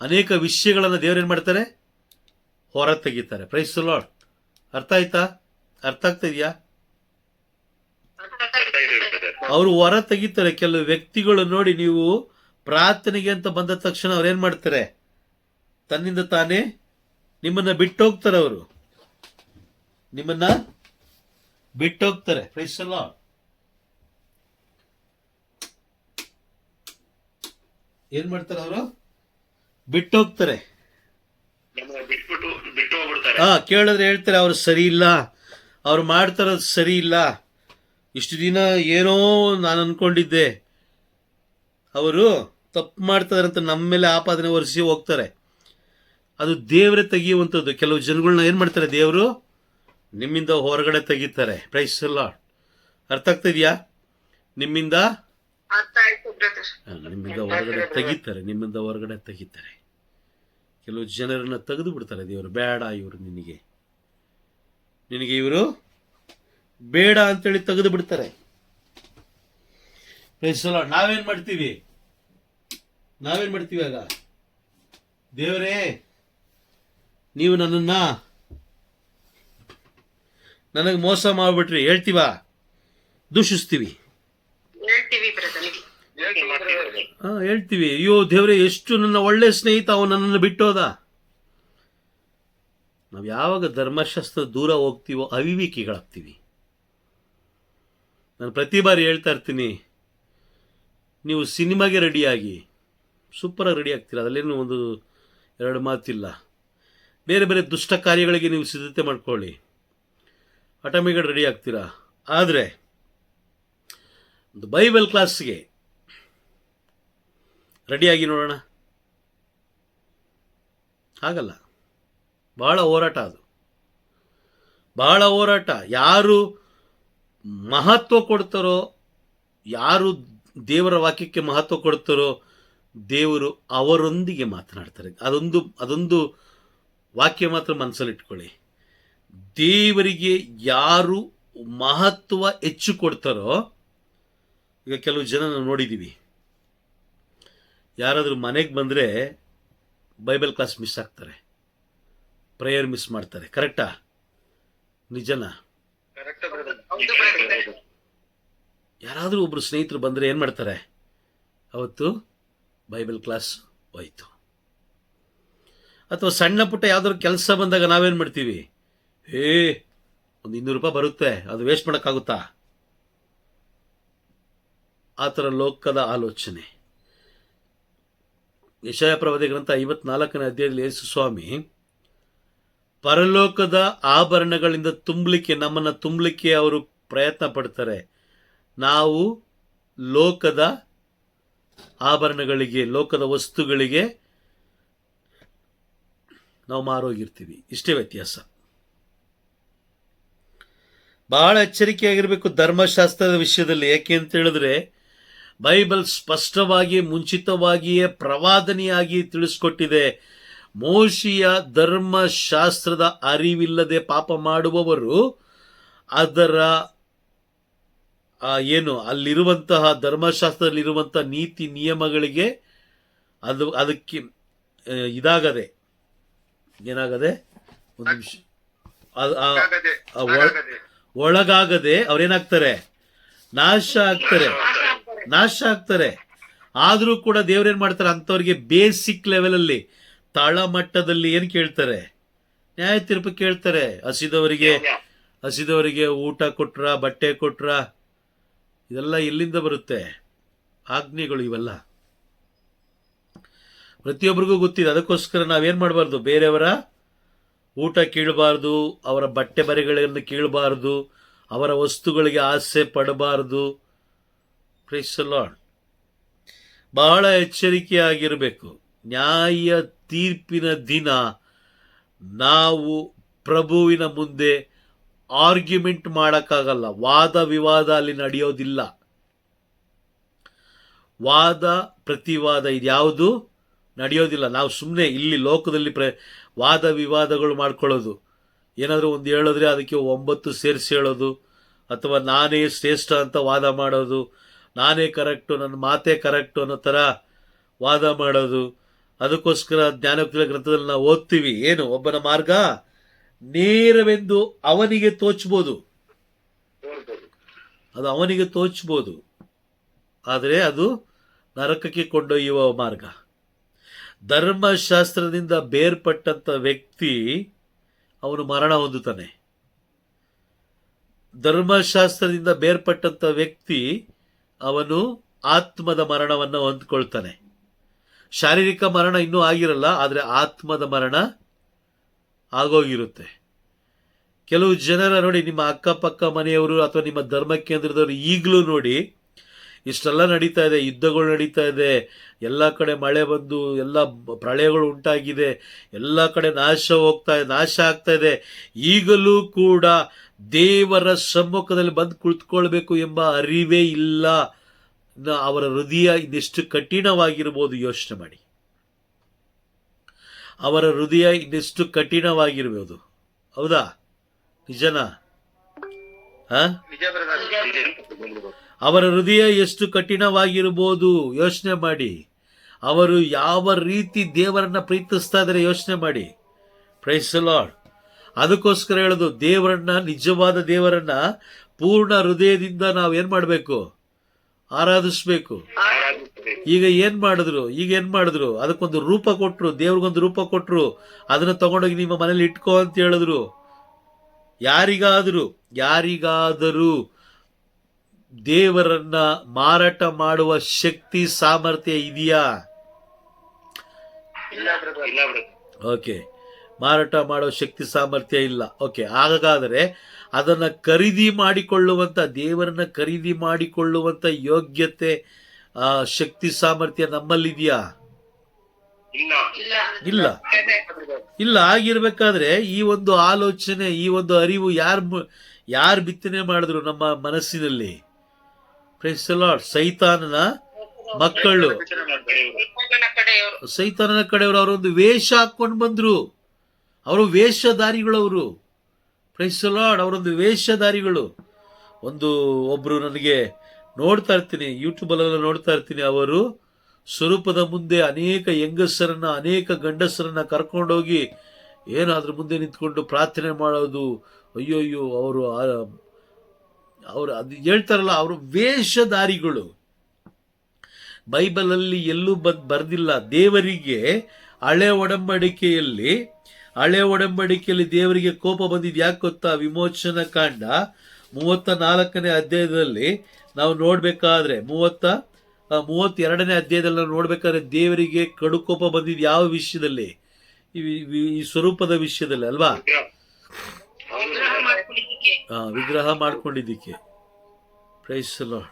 ಅನೇಕ ವಿಷಯಗಳನ್ನ ದೇವರೇನ್ ಮಾಡ್ತಾರೆ, ಹೊರ ತೆಗಿತಾರೆ. Praise the lord. ಅರ್ಥ ಆಯ್ತಾ? ಅರ್ಥ ಆಗ್ತಾ ಇದೆಯಾ? ಅವರು ಹೊರ ತೆಗಿತಾರೆ. ಕೆಲವು ವ್ಯಕ್ತಿಗಳು ನೋಡಿ, ನೀವು ಪ್ರಾರ್ಥನೆಗೆ ಅಂತ ಬಂದ ತಕ್ಷಣ ಅವ್ರೇನ್ ಮಾಡ್ತಾರೆ, ತನ್ನಿಂದ ತಾನೇ ನಿಮ್ಮನ್ನ ಬಿಟ್ಟೋಗ್ತಾರೆ. ಅವರು ನಿಮ್ಮನ್ನ ಬಿಟ್ಟೋಗ್ತಾರೆ. Price the lord. ಏನ್ ಮಾಡ್ತಾರೆ ಅವರು? ಬಿಟ್ಟೋಗ್ತಾರೆ. ಕೇಳಿದ್ರೆ ಹೇಳ್ತಾರೆ, ಅವ್ರು ಸರಿ ಇಲ್ಲ, ಅವ್ರು ಮಾಡ್ತಾರದು ಸರಿ ಇಲ್ಲ, ಇಷ್ಟು ದಿನ ಏನೋ ನಾನು ಅನ್ಕೊಂಡಿದ್ದೆ, ಅವರು ತಪ್ಪು ಮಾಡ್ತಾರಂತ ನಮ್ಮ ಮೇಲೆ ಆಪಾದನೆ ಹೊರಿಸಿ ಹೋಗ್ತಾರೆ. ಅದು ದೇವರೇ ತೆಗೆಯುವಂಥದ್ದು. ಕೆಲವು ಜನಗಳನ್ನ ಏನ್ ಮಾಡ್ತಾರೆ, ದೇವರು ನಿಮ್ಮಿಂದ ಹೊರಗಡೆ ತೆಗಿತಾರೆ. Praise the lord. ಅರ್ಥ ಆಗ್ತಾ ಇದೆಯಾ? ನಿಮ್ಮಿಂದ ಹೊರಗಡೆ ತೆಗಿತಾರೆ. ಕೆಲವು ಜನರನ್ನ ತೆಗೆದು ಬಿಡ್ತಾರೆ ದೇವರು. ಬೇಡ, ಇವರು ನಿನಗೆ ಇವರು ಬೇಡ ಅಂತೇಳಿ ತೆಗೆದು ಬಿಡ್ತಾರೆ. ನಾವೇನ್ ಮಾಡ್ತೀವಿ ಆಗ? ದೇವರೇ, ನೀವು ನನಗೆ ಮೋಸ ಮಾಡ್ಬಿಟ್ರಿ ಹೇಳ್ತೀವ, ದೂಷಿಸ್ತೀವಿ, ಹೇಳ್ತೀವಿ. ಅಯ್ಯೋ ದೇವರೇ, ಎಷ್ಟು ನನ್ನ ಒಳ್ಳೆ ಸ್ನೇಹಿತ, ಅವನು ನನ್ನನ್ನು ಬಿಟ್ಟೋದ. ನಾವು ಯಾವಾಗ ಧರ್ಮಶಾಸ್ತ್ರ ದೂರ ಹೋಗ್ತೀವೋ ಅವಿವೇಕಿಗಳಾಗ್ತೀವಿ. ನಾನು ಪ್ರತಿ ಬಾರಿ ಹೇಳ್ತಾ ಇರ್ತೀನಿ, ನೀವು ಸಿನಿಮಾಗೆ ರೆಡಿಯಾಗಿ ಸೂಪರಾಗಿ ರೆಡಿ ಆಗ್ತೀರ, ಅದರಲ್ಲೇನು 1-2 ಮಾತಿಲ್ಲ. ಬೇರೆ ಬೇರೆ ದುಷ್ಟ ಕಾರ್ಯಗಳಿಗೆ ನೀವು ಸಿದ್ಧತೆ ಮಾಡ್ಕೊಳ್ಳಿ, ಆಟೋಮೆಟಿಕ್ ರೆಡಿ ಆಗ್ತೀರಾ. ಆದರೆ ಒಂದು ಬೈಬಲ್ ಕ್ಲಾಸ್ಗೆ ರೆಡಿಯಾಗಿ ನೋಡೋಣ, ಆಗಲ್ಲ. ಬಹಳ ಹೋರಾಟ ಅದು, ಬಹಳ ಹೋರಾಟ. ಯಾರು ಮಹತ್ವ ಕೊಡ್ತಾರೋ, ಯಾರು ದೇವರ ವಾಕ್ಯಕ್ಕೆ ಮಹತ್ವ ಕೊಡ್ತಾರೋ, ದೇವರು ಅವರೊಂದಿಗೆ ಮಾತನಾಡ್ತಾರೆ. ಅದೊಂದು ವಾಕ್ಯ ಮಾತ್ರ ಮನಸ್ಸಲ್ಲಿಟ್ಕೊಳ್ಳಿ. ದೇವರಿಗೆ ಯಾರು ಮಹತ್ವ ಹೆಚ್ಚು ಕೊಡ್ತಾರೋ, ಈಗ ಕೆಲವು ಜನ ನಾವು ನೋಡಿದ್ದೀವಿ, ಯಾರಾದರೂ ಮನೆಗೆ ಬಂದರೆ ಬೈಬಲ್ ಕ್ಲಾಸ್ ಮಿಸ್ ಆಗ್ತಾರೆ, ಪ್ರೇಯರ್ ಮಿಸ್ ಮಾಡ್ತಾರೆ. ಕರೆಕ್ಟಾ? ನಿಜನಾ? ಯಾರಾದರೂ ಒಬ್ರು ಸ್ನೇಹಿತರು ಬಂದರೆ ಏನು ಮಾಡ್ತಾರೆ, ಅವತ್ತು ಬೈಬಲ್ ಕ್ಲಾಸ್ ಹೋಯ್ತು. ಅಥವಾ ಸಣ್ಣ ಪುಟ್ಟ ಯಾವ್ದಾದ್ರು ಕೆಲಸ ಬಂದಾಗ ನಾವೇನು ಮಾಡ್ತೀವಿ, ಒಂದು 200 ರೂಪಾಯಿ ಬರುತ್ತೆ, ಅದು ವೇಸ್ಟ್ ಮಾಡೋಕ್ಕಾಗುತ್ತಾ? ಆ ಥರ ಲೋಕದ ಆಲೋಚನೆ. ಯೆಶಾಯ ಪ್ರವಾದಿ ಗ್ರಂಥ 54ನೇ ಅಧ್ಯಾಯದಲ್ಲಿ ಯೇಸು ಸ್ವಾಮಿ ಪರಲೋಕದ ಆಭರಣಗಳಿಂದ ನಮ್ಮನ್ನು ತುಂಬಲಿಕ್ಕೆ ಅವರು ಪ್ರಯತ್ನ ಪಡ್ತಾರೆ. ನಾವು ಲೋಕದ ಆಭರಣಗಳಿಗೆ, ಲೋಕದ ವಸ್ತುಗಳಿಗೆ ನಾವು ಮಾರೋಗಿರ್ತೀವಿ. ಇಷ್ಟೇ ವ್ಯತ್ಯಾಸ. ಬಹಳ ಎಚ್ಚರಿಕೆಯಾಗಿರಬೇಕು ಧರ್ಮಶಾಸ್ತ್ರದ ವಿಷಯದಲ್ಲಿ. ಯಾಕೆ ಅಂತ ಹೇಳಿದ್ರೆ ಬೈಬಲ್ ಸ್ಪಷ್ಟವಾಗಿ ಮುಂಚಿತವಾಗಿಯೇ ಪ್ರವಾದನೆಯಾಗಿ ತಿಳಿಸ್ಕೊಟ್ಟಿದೆ. ಮೋಶೆಯ ಧರ್ಮಶಾಸ್ತ್ರದ ಅರಿವಿಲ್ಲದೆ ಪಾಪ ಮಾಡುವವರು ಅದರ ಅಲ್ಲಿರುವಂತಹ ಧರ್ಮಶಾಸ್ತ್ರದಲ್ಲಿರುವಂತಹ ನೀತಿ ನಿಯಮಗಳಿಗೆ ಅದಕ್ಕೆ ಇದಾಗದೆ ಏನಾಗದೆ ಒಂದು ನಿಮಿಷ ಒಳಗಾಗದೆ ಅವ್ರೇನಾಗ್ತಾರೆ? ನಾಶ ಆಗ್ತಾರೆ. ಆದರೂ ಕೂಡ ದೇವ್ರೇನ್ ಮಾಡ್ತಾರೆ? ಅಂಥವ್ರಿಗೆ ಬೇಸಿಕ್ ಲೆವೆಲಲ್ಲಿ, ತಳಮಟ್ಟದಲ್ಲಿ ಏನು ಕೇಳ್ತಾರೆ? ನ್ಯಾಯ ತೀರ್ಪು ಕೇಳ್ತಾರೆ. ಹಸಿದವರಿಗೆ ಊಟ ಕೊಟ್ರ, ಬಟ್ಟೆ ಕೊಟ್ರ, ಇದೆಲ್ಲ ಎಲ್ಲಿಂದ ಬರುತ್ತೆ? ಆಜ್ಞೆಗಳು ಇವೆಲ್ಲ ಪ್ರತಿಯೊಬ್ಬರಿಗೂ ಗೊತ್ತಿದೆ. ಅದಕ್ಕೋಸ್ಕರ ನಾವೇನ್ ಮಾಡಬಾರ್ದು? ಬೇರೆಯವರ ಊಟ ಕೀಳಬಾರ್ದು, ಅವರ ಬಟ್ಟೆ ಬರೆಗಳನ್ನು ಕೀಳಬಾರ್ದು, ಅವರ ವಸ್ತುಗಳಿಗೆ ಆಸೆ ಪಡಬಾರ್ದು. Price the lord. ಬಹಳ ಎಚ್ಚರಿಕೆಯಾಗಿರಬೇಕು. ನ್ಯಾಯ ತೀರ್ಪಿನ ದಿನ ನಾವು ಪ್ರಭುವಿನ ಮುಂದೆ ಆರ್ಗ್ಯುಮೆಂಟ್ ಮಾಡೋಕ್ಕಾಗಲ್ಲ. ವಾದ ವಿವಾದ ಅಲ್ಲಿ ನಡೆಯೋದಿಲ್ಲ. ವಾದ ಪ್ರತಿವಾದ ಇದ್ಯಾವುದು ನಡೆಯೋದಿಲ್ಲ. ನಾವು ಸುಮ್ಮನೆ ಇಲ್ಲಿ ಲೋಕದಲ್ಲಿ ವಾದ ವಿವಾದಗಳು ಮಾಡ್ಕೊಳ್ಳೋದು. ಏನಾದರೂ ಒಂದು ಹೇಳಿದ್ರೆ ಅದಕ್ಕೆ 9 ಸೇರಿಸಿ ಹೇಳೋದು, ಅಥವಾ ನಾನೇ ಶ್ರೇಷ್ಠ ಅಂತ ವಾದ ಮಾಡೋದು, ನಾನೇ ಕರೆಕ್ಟು, ನನ್ನ ಮಾತೇ ಕರೆಕ್ಟು ಅನ್ನೋ ಥರ ವಾದ ಮಾಡೋದು. ಅದಕ್ಕೋಸ್ಕರ ಜ್ಞಾನೋಕ್ತಿಯ ಗ್ರಂಥದಲ್ಲಿ ನಾವು ಓದ್ತೀವಿ, ಏನು? ಒಬ್ಬನ ಮಾರ್ಗ ನೇರವೆಂದು ಅವನಿಗೆ ತೋಚ್ಬೋದು, ಅದು ಅವನಿಗೆ ತೋಚ್ಬೋದು, ಆದರೆ ಅದು ನರಕಕ್ಕೆ ಕೊಂಡೊಯ್ಯುವ ಮಾರ್ಗ. ಧರ್ಮಶಾಸ್ತ್ರದಿಂದ ಬೇರ್ಪಟ್ಟಂಥ ವ್ಯಕ್ತಿ ಅವನು ಮರಣ ಹೊಂದುತ್ತಾನೆ. ಧರ್ಮಶಾಸ್ತ್ರದಿಂದ ಬೇರ್ಪಟ್ಟಂಥ ವ್ಯಕ್ತಿ ಅವನು ಆತ್ಮದ ಮರಣವನ್ನು ಹೊಂದ್ಕೊಳ್ತಾನೆ. ಶಾರೀರಿಕ ಮರಣ ಇನ್ನೂ ಆಗಿರಲ್ಲ, ಆದರೆ ಆತ್ಮದ ಮರಣ ಆಗೋಗಿರುತ್ತೆ. ಕೆಲವು ಜನರ ನೋಡಿ, ನಿಮ್ಮ ಅಕ್ಕಪಕ್ಕ ಮನೆಯವರು ಅಥವಾ ನಿಮ್ಮ ಧರ್ಮ ಕೇಂದ್ರದವರು ಈಗಲೂ ನೋಡಿ, ಇಷ್ಟೆಲ್ಲ ನಡೀತಾ ಇದೆ, ಯುದ್ಧಗಳು ನಡೀತಾ ಇದೆ, ಎಲ್ಲ ಕಡೆ ಮಳೆ ಬಂದು ಎಲ್ಲ ಪ್ರಳಯಗಳು ಉಂಟಾಗಿದೆ, ಎಲ್ಲ ಕಡೆ ನಾಶ ಆಗ್ತಾ ಇದೆ. ಈಗಲೂ ಕೂಡ ದೇವರ ಸಮ್ಮುಖದಲ್ಲಿ ಬಂದು ಕುಳಿತುಕೊಳ್ಬೇಕು ಎಂಬ ಅರಿವೇ ಇಲ್ಲ. ಅವರ ಹೃದಯ ಇನ್ನೆಷ್ಟು ಕಠಿಣವಾಗಿರ್ಬೋದು ಯೋಚನೆ ಮಾಡಿ. ಅವರ ಹೃದಯ ಇನ್ನೆಷ್ಟು ಕಠಿಣವಾಗಿರ್ಬೋದು. ಹೌದಾ? ನಿಜನಾ? ಅವರ ಹೃದಯ ಎಷ್ಟು ಕಠಿಣವಾಗಿರ್ಬೋದು ಯೋಚನೆ ಮಾಡಿ. ಅವರು ಯಾವ ರೀತಿ ದೇವರನ್ನ ಪ್ರೀತಿಸ್ತಾ ಇದ್ದಾರೆ ಯೋಚನೆ ಮಾಡಿ. Praise the lord. ಅದಕ್ಕೋಸ್ಕರ ಹೇಳೋದು, ದೇವರನ್ನ, ನಿಜವಾದ ದೇವರನ್ನ ಪೂರ್ಣ ಹೃದಯದಿಂದ ನಾವು ಏನ್ ಮಾಡಬೇಕು? ಆರಾಧಿಸ್ಬೇಕು. ಈಗ ಏನ್ ಮಾಡಿದ್ರು? ಅದಕ್ಕೊಂದು ರೂಪ ಕೊಟ್ರು, ದೇವ್ರಿಗೊಂದು ರೂಪ ಕೊಟ್ರು, ಅದನ್ನ ತಗೊಂಡೋಗಿ ನಿಮ್ಮ ಮನೇಲಿ ಇಟ್ಕೋ ಅಂತ ಹೇಳಿದ್ರು. ಯಾರಿಗಾದರೂ ದೇವರನ್ನ ಮಾರಾಟ ಮಾಡುವ ಶಕ್ತಿ ಸಾಮರ್ಥ್ಯ ಇದೆಯಾ? ಓಕೆ, ಮಾರಾಟ ಮಾಡೋ ಶಕ್ತಿ ಸಾಮರ್ಥ್ಯ ಇಲ್ಲ. ಓಕೆ, ಹಾಗಾದರೆ ಅದನ್ನ ಖರೀದಿ ಮಾಡಿಕೊಳ್ಳುವಂತ, ದೇವರನ್ನ ಖರೀದಿ ಮಾಡಿಕೊಳ್ಳುವಂತ ಯೋಗ್ಯತೆ, ಶಕ್ತಿ ಸಾಮರ್ಥ್ಯ ನಮ್ಮಲ್ಲಿದೆಯಾ? ಇಲ್ಲ. ಆಗಿರ್ಬೇಕಾದ್ರೆ ಈ ಒಂದು ಆಲೋಚನೆ, ಈ ಒಂದು ಅರಿವು ಯಾರು ಬಿತ್ತನೆ ಮಾಡಿದ್ರು ನಮ್ಮ ಮನಸ್ಸಿನಲ್ಲಿ? Praise the lord. ಸೈತಾನನ ಮಕ್ಕಳು, ಸೈತಾನನ ಕಡೆಯವರು. ಅವರೊಂದು ವೇಷ ಹಾಕೊಂಡು ಬಂದ್ರು, ಅವರು ವೇಷಧಾರಿಗಳವರು. Price the lord. ಅವರೊಂದು ವೇಷಧಾರಿಗಳು. ಒಬ್ರು ನನಗೆ ನೋಡ್ತಾ ಇರ್ತೀನಿ, ಯೂಟ್ಯೂಬಲ್ಲೆಲ್ಲ ನೋಡ್ತಾ ಇರ್ತೀನಿ. ಅವರು ಸ್ವರೂಪದ ಮುಂದೆ ಅನೇಕ ಹೆಂಗಸರನ್ನ, ಅನೇಕ ಗಂಡಸರನ್ನ ಕರ್ಕೊಂಡೋಗಿ ಏನಾದ್ರೂ ಮುಂದೆ ನಿಂತ್ಕೊಂಡು ಪ್ರಾರ್ಥನೆ ಮಾಡೋದು. ಅಯ್ಯೋಯ್ಯೋ, ಅವರು ಅದು ಹೇಳ್ತಾರಲ್ಲ, ಅವರು ವೇಷಧಾರಿಗಳು. ಬೈಬಲಲ್ಲಿ ಎಲ್ಲೂ ಬರ್ದಿಲ್ಲ. ದೇವರಿಗೆ ಹಳೆ ಒಡಂಬಡಿಕೆಯಲ್ಲಿ ಹಳೆ ಒಡಂಬಡಿಕೆಯಲ್ಲಿ ದೇವರಿಗೆ ಕೋಪ ಬಂದಿದ್ದು ಯಾಕೆ ಗೊತ್ತಾ? ವಿಮೋಚನಾ ಕಾಂಡ 34ನೇ ಅಧ್ಯಾಯದಲ್ಲಿ ನಾವು ನೋಡ್ಬೇಕಾದ್ರೆ 32ನೇ ಅಧ್ಯಾಯದಲ್ಲಿ ನಾವು ನೋಡ್ಬೇಕಾದ್ರೆ ದೇವರಿಗೆ ಕಡು ಕೋಪ ಬಂದಿದ್ದು ಯಾವ ವಿಷಯದಲ್ಲಿ? ಈ ಸ್ವರೂಪದ ವಿಷಯದಲ್ಲಿ ಅಲ್ವಾ? ವಿಗ್ರಹ ಮಾಡ್ಕೊಂಡಿದ್ದಕ್ಕೆ. Price the lord.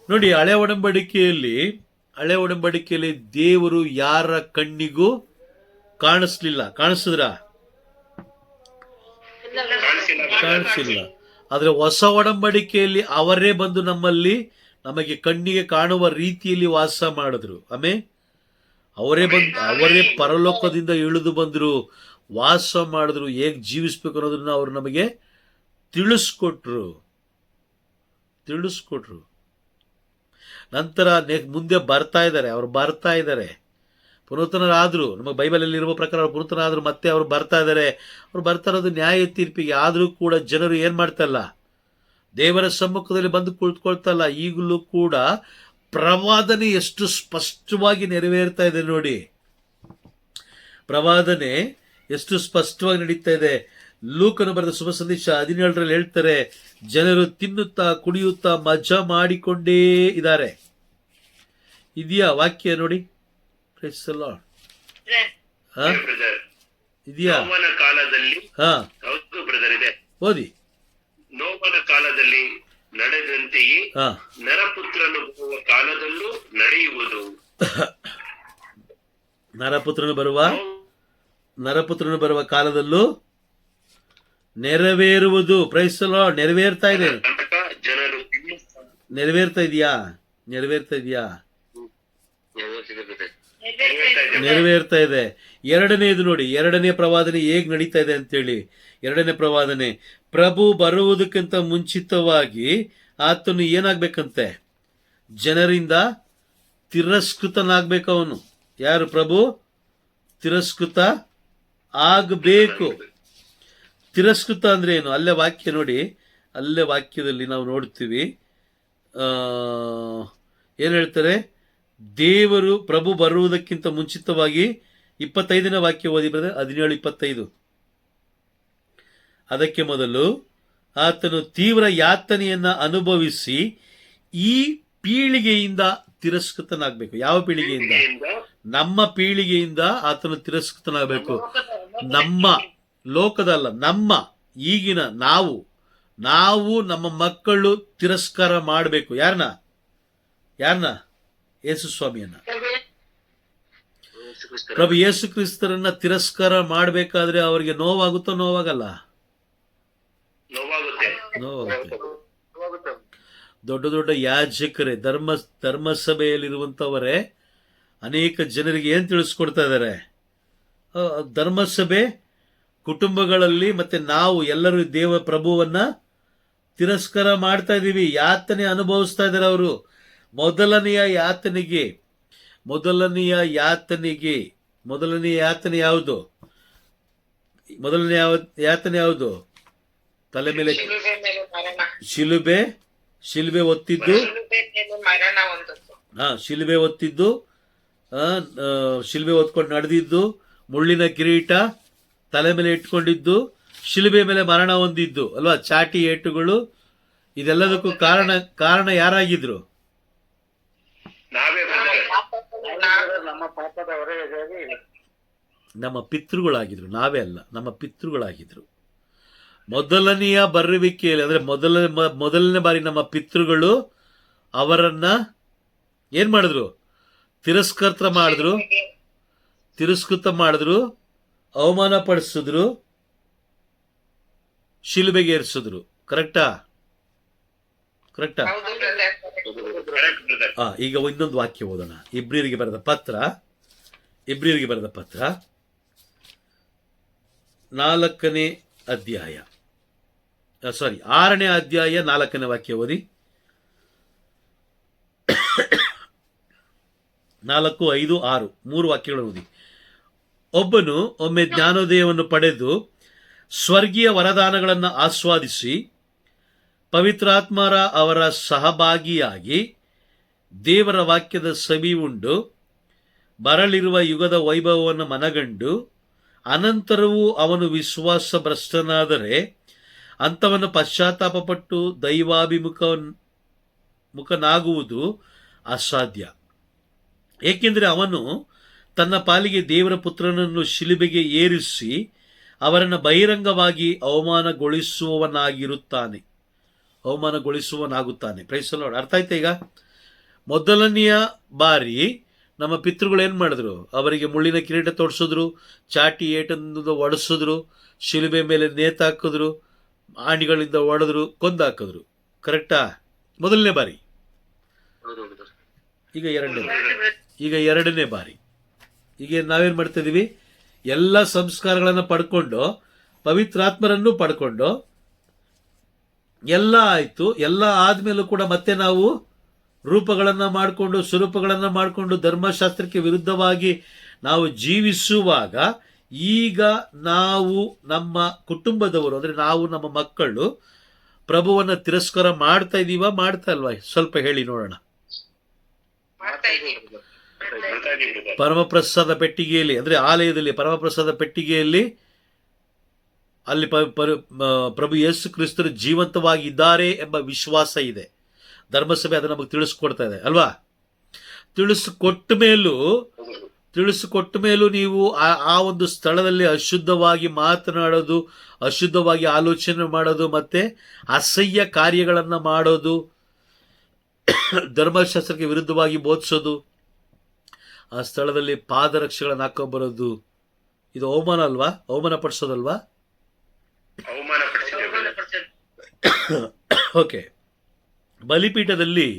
ನೋಡಿ, ಹಳೆ ಒಡಂಬಡಿಕೆಯಲ್ಲಿ ದೇವರು ಯಾರ ಕಣ್ಣಿಗೂ ಕಾಣಿಸ್ಲಿಲ್ಲ. ಕಾಣಿಸಿದ್ರ? ಕಾಣಿಸಿಲ್ಲ. ಆದ್ರೆ ಹೊಸ ಒಡಂಬಡಿಕೆಯಲ್ಲಿ ಅವರೇ ಬಂದು ನಮಗೆ ಕಣ್ಣಿಗೆ ಕಾಣುವ ರೀತಿಯಲ್ಲಿ ವಾಸ ಮಾಡಿದ್ರು. ಅವರೇ ಪರಲೋಕದಿಂದ ಇಳಿದು ಬಂದ್ರು, ವಾಸ ಮಾಡಿದ್ರು, ಹೇಗೆ ಜೀವಿಸ್ಬೇಕು ಅನ್ನೋದನ್ನ ಅವರು ನಮಗೆ ತಿಳಿಸ್ಕೊಟ್ರು. ನಂತರ ಮುಂದೆ ಬರ್ತಾ ಇದ್ದಾರೆ. ಪುನರ್ತನರಾದ್ರು, ನಮಗೆ ಬೈಬಲಲ್ಲಿ ಇರುವ ಪ್ರಕಾರ ಅವರು ಪುನರ್ತನರಾದ್ರು, ಮತ್ತೆ ಅವರು ಬರ್ತಾ ಇರೋದು ನ್ಯಾಯ ತೀರ್ಪಿಗೆ. ಆದರೂ ಕೂಡ ಜನರು ಏನ್ ಮಾಡ್ತಲ್ಲ, ದೇವರ ಸಮ್ಮುಖದಲ್ಲಿ ಬಂದು ಕುಳಿತುಕೊಳ್ತಲ್ಲ. ಈಗಲೂ ಕೂಡ ಪ್ರವಾದನೆ ಎಷ್ಟು ಸ್ಪಷ್ಟವಾಗಿ ನೆರವೇರ್ತಾ ಇದೆ ನೋಡಿ. ಪ್ರವಾದನೆ ಎಷ್ಟು ಸ್ಪಷ್ಟವಾಗಿ ನಡೀತಾ ಇದೆ. ಲೂಕನು ಬರೆದ ಶುಭ ಸಂದೇಶ 17ರಲ್ಲಿ ಹೇಳ್ತಾರೆ, ಜನರು ತಿನ್ನುತ್ತಾ ಕುಡಿಯುತ್ತಾ ಮಜಾ ಮಾಡಿಕೊಂಡೇ ಇದ್ದಾರೆ. ಇದೆಯಾ ವಾಕ್ಯ ನೋಡಿ? ಇದೆಯಾ? ಓದಿ. ನೋವನ ಕಾಲದಲ್ಲಿ ನಡೆದಂತೆಯೇ ನರಪುತ್ರನು ಬರುವ ಕಾಲದಲ್ಲೂ ನಡೆಯುವುದು. ನರಪುತ್ರನು ಬರುವ ಕಾಲದಲ್ಲೂ ನೆರವೇರುವುದು. Praise the Lord. ನೆರವೇರ್ತಾ ಇದೆ. ಜನರು ನೆರವೇರ್ತಾ ಇದೆಯಾ? ನೆರವೇರ್ತಾ ಇದೆ. ಎರಡನೇದು ನೋಡಿ, ಎರಡನೇ ಪ್ರವಾದನೆ ಹೇಗ್ ನಡೀತಾ ಇದೆ ಅಂತೇಳಿ. ಎರಡನೇ ಪ್ರವಾದನೆ, ಪ್ರಭು ಬರುವುದಕ್ಕಿಂತ ಮುಂಚಿತವಾಗಿ ಆತನು ಏನಾಗ್ಬೇಕಂತೆ? ಜನರಿಂದ ತಿರಸ್ಕೃತನಾಗ್ಬೇಕು. ಅವನು ಯಾರು? ಪ್ರಭು ತಿರಸ್ಕೃತ ಆಗಬೇಕು. ತಿರಸ್ಕೃತ ಅಂದ್ರೆ ಏನು? ಅಲ್ಲೇ ವಾಕ್ಯ ನೋಡಿ, ಅಲ್ಲೇ ವಾಕ್ಯದಲ್ಲಿ ನಾವು ನೋಡ್ತೀವಿ. ಏನ್ ಹೇಳ್ತಾರೆ? ದೇವರು ಪ್ರಭು ಬರುವುದಕ್ಕಿಂತ ಮುಂಚಿತವಾಗಿ 25ನೇ ವಾಕ್ಯ ಓದಿ ಬ್ರದರ್. 17:25. ಅದಕ್ಕೆ ಮೊದಲು ಆತನು ತೀವ್ರ ಯಾತನೆಯನ್ನ ಅನುಭವಿಸಿ ಈ ಪೀಳಿಗೆಯಿಂದ ತಿರಸ್ಕೃತನಾಗಬೇಕು. ಯಾವ ಪೀಳಿಗೆಯಿಂದ? ನಮ್ಮ ಪೀಳಿಗೆಯಿಂದ ಆತನು ತಿರಸ್ಕೃತನಾಗಬೇಕು. ನಮ್ಮ ಲೋಕದಲ್ಲ, ನಮ್ಮ ಈಗಿನ ನಾವು ನಮ್ಮ ಮಕ್ಕಳು ತಿರಸ್ಕಾರ ಮಾಡಬೇಕು. ಯಾರನ್ನ? ಯೇಸು ಸ್ವಾಮಿಯನ್ನ, ಪ್ರಭು ಯೇಸು ಕ್ರಿಸ್ತರನ್ನ ತಿರಸ್ಕಾರ ಮಾಡಬೇಕಾದ್ರೆ ಅವರಿಗೆ ನೋವಾಗುತ್ತೋ? ನೋವಾಗಲ್ಲ? ನೋವಾಗುತ್ತೆ. ದೊಡ್ಡ ಯಾಜಕರೇ, ಧರ್ಮಸಭೆಯಲ್ಲಿರುವಂತವರೇ ಅನೇಕ ಜನರಿಗೆ ಏನ್ ತಿಳಿಸ್ಕೊಡ್ತಾ ಇದ್ದಾರೆ? ಧರ್ಮಸಭೆ ಕುಟುಂಬಗಳಲ್ಲಿ ಮತ್ತೆ ನಾವು ಎಲ್ಲರೂ ದೇವ ಪ್ರಭುವನ್ನ ತಿರಸ್ಕಾರ ಮಾಡ್ತಾ ಇದೀವಿ. ಯಾತನೆ ಅನುಭವಿಸ್ತಾ ಇದ್ದಾರೆ ಅವರು. ಮೊದಲನೆಯ ಯಾತನೆ ಯಾವುದು? ಯಾತನೆ ಯಾವುದು? ತಲೆ ಮೇಲೆ ಶಿಲುಬೆ ಒತ್ತಿದ್ದು, ಶಿಲುಬೆ ಹೊತ್ಕೊಂಡು ನಡೆದಿದ್ದು, ಮುಳ್ಳಿನ ಕಿರೀಟ ತಲೆ ಮೇಲೆ ಇಟ್ಕೊಂಡಿದ್ದು, ಶಿಲುಬೆ ಮೇಲೆ ಮರಣ ಹೊಂದಿದ್ದು ಅಲ್ವಾ? ಚಾಟಿ ಏಟುಗಳು. ಇದೆಲ್ಲದಕ್ಕೂ ಕಾರಣ ಯಾರಾಗಿದ್ರು? ನಮ್ಮ ಪಿತೃಗಳಾಗಿದ್ರು. ನಾವೇ ಅಲ್ಲ, ನಮ್ಮ ಪಿತೃಗಳಾಗಿದ್ರು. ಮೊದಲನೆಯ ಬರುವಿಕೆಯಲ್ಲಿ ಅಂದ್ರೆ ಮೊದಲನೇ ಬಾರಿ ನಮ್ಮ ಪಿತೃಗಳು ಅವರನ್ನ ಏನ್ ಮಾಡಿದ್ರು? ತಿರಸ್ಕೃತ ಮಾಡಿದ್ರು, ಅವಮಾನ ಪಡಿಸಿದ್ರು, ಶಿಲುಬೆಗೆ ಏರಿಸಿದ್ರು. ಕರೆಕ್ಟಾ? ಈಗ ಇನ್ನೊಂದು ವಾಕ್ಯ ಓದೋಣ. ಇಬ್ರಿಯರಿಗೆ ಬರೆದ ಪತ್ರ 6ನೇ ಅಧ್ಯಾಯ 4ನೇ ವಾಕ್ಯ ಓದಿ. 4, 5, 6 3 ವಾಕ್ಯಗಳು ಓದಿ. ಒಬ್ಬನು ಒಮ್ಮೆ ಜ್ಞಾನೋದಯವನ್ನು ಪಡೆದು ಸ್ವರ್ಗೀಯ ವರದಾನಗಳನ್ನು ಆಸ್ವಾದಿಸಿ ಪವಿತ್ರಾತ್ಮರ ಅವರ ಸಹಭಾಗಿಯಾಗಿ ದೇವರ ವಾಕ್ಯದ ಸವಿ ಉಂಡು ಬರಲಿರುವ ಯುಗದ ವೈಭವವನ್ನು ಮನಗಂಡು ಅನಂತರವೂ ಅವನು ವಿಶ್ವಾಸ ಭ್ರಷ್ಟನಾದರೆ ಅಂಥವನ್ನು ಪಶ್ಚಾತ್ತಾಪಪಟ್ಟು ಮುಖನಾಗುವುದು ಅಸಾಧ್ಯ. ಏಕೆಂದರೆ ಅವನು ತನ್ನ ಪಾಲಿಗೆ ದೇವರ ಪುತ್ರನನ್ನು ಶಿಲುಬೆಗೆ ಏರಿಸಿ ಅವರನ್ನು ಬಹಿರಂಗವಾಗಿ ಅವಮಾನಗೊಳಿಸುವವನಾಗುತ್ತಾನೆ. Price the lord. ಅರ್ಥ ಆಯ್ತಾ? ಈಗ ಮೊದಲನೆಯ ಬಾರಿ ನಮ್ಮ ಪಿತೃಗಳು ಏನು ಮಾಡಿದ್ರು? ಅವರಿಗೆ ಮುಳ್ಳಿನ ಕಿರೀಟ ತೊಡಿಸಿದ್ರು, ಚಾಟಿ ಏಟನ್ನು ಒಡಿಸಿದ್ರು, ಶಿಲುಬೆ ಮೇಲೆ ನೇತಾಕಿದ್ರು, ಆಣಿಗಳಿಂದ ಒಡೆದ್ರು, ಕೊಂದಾಕಿದ್ರು. ಕರೆಕ್ಟಾ? ಮೊದಲನೇ ಬಾರಿ. ಈಗ ಎರಡನೇ ಬಾರಿ. ಈಗ ನಾವೇನು ಮಾಡ್ತಾ ಇದೀವಿ? ಎಲ್ಲ ಸಂಸ್ಕಾರಗಳನ್ನು ಪಡ್ಕೊಂಡು, ಪವಿತ್ರಾತ್ಮರನ್ನು ಪಡ್ಕೊಂಡು, ಎಲ್ಲ ಆಯಿತು. ಎಲ್ಲ ಆದಮೇಲೂ ಕೂಡ ಮತ್ತೆ ನಾವು ರೂಪಗಳನ್ನು ಮಾಡಿಕೊಂಡು, ಸ್ವರೂಪಗಳನ್ನು ಮಾಡಿಕೊಂಡು, ಧರ್ಮಶಾಸ್ತ್ರಕ್ಕೆ ವಿರುದ್ಧವಾಗಿ ನಾವು ಜೀವಿಸುವಾಗ ಈಗ ನಾವು ನಮ್ಮ ಕುಟುಂಬದವರು, ಅಂದರೆ ನಾವು ನಮ್ಮ ಮಕ್ಕಳು ಪ್ರಭುವನ್ನು ತಿರಸ್ಕಾರ ಮಾಡ್ತಾ ಇದ್ದೀವಾ, ಮಾಡ್ತಾ ಇಲ್ವಾ? ಸ್ವಲ್ಪ ಹೇಳಿ ನೋಡೋಣ. ಪರಮಪ್ರಸಾದ ಪೆಟ್ಟಿಗೆಯಲ್ಲಿ, ಅಂದರೆ ಆಲಯದಲ್ಲಿ ಪರಮಪ್ರಸಾದ ಪೆಟ್ಟಿಗೆಯಲ್ಲಿ ಅಲ್ಲಿ ಪ್ರಭು ಯೇಸು ಕ್ರಿಸ್ತರು ಜೀವಂತವಾಗಿದ್ದಾರೆ ಎಂಬ ವಿಶ್ವಾಸ ಇದೆ. ಧರ್ಮಸಭೆ ಅದನ್ನು ನಮಗೆ ತಿಳಿಸ್ಕೊಡ್ತಾ ಇದೆ ಅಲ್ವಾ? ತಿಳಿಸಿಕೊಟ್ಟ ಮೇಲೂ ನೀವು ಆ ಒಂದು ಸ್ಥಳದಲ್ಲಿ ಅಶುದ್ಧವಾಗಿ ಮಾತನಾಡೋದು, ಅಶುದ್ಧವಾಗಿ ಆಲೋಚನೆ ಮಾಡೋದು, ಮತ್ತೆ ಅಸಹ್ಯ ಕಾರ್ಯಗಳನ್ನು ಮಾಡೋದು, ಧರ್ಮಶಾಸ್ತ್ರಕ್ಕೆ ವಿರುದ್ಧವಾಗಿ ಬೋಧಿಸೋದು, ಆ ಸ್ಥಳದಲ್ಲಿ ಪಾದರಕ್ಷೆಗಳನ್ನು ಹಾಕೊಂಡ್ಬರೋದು, ಇದು ಅವಮಾನ ಅಲ್ವಾ? ಅವಮಾನ ಪಡಿಸೋದಲ್ವಾ? ಓಕೆ. ಬಲಿಪೀಠದಲ್ಲಿ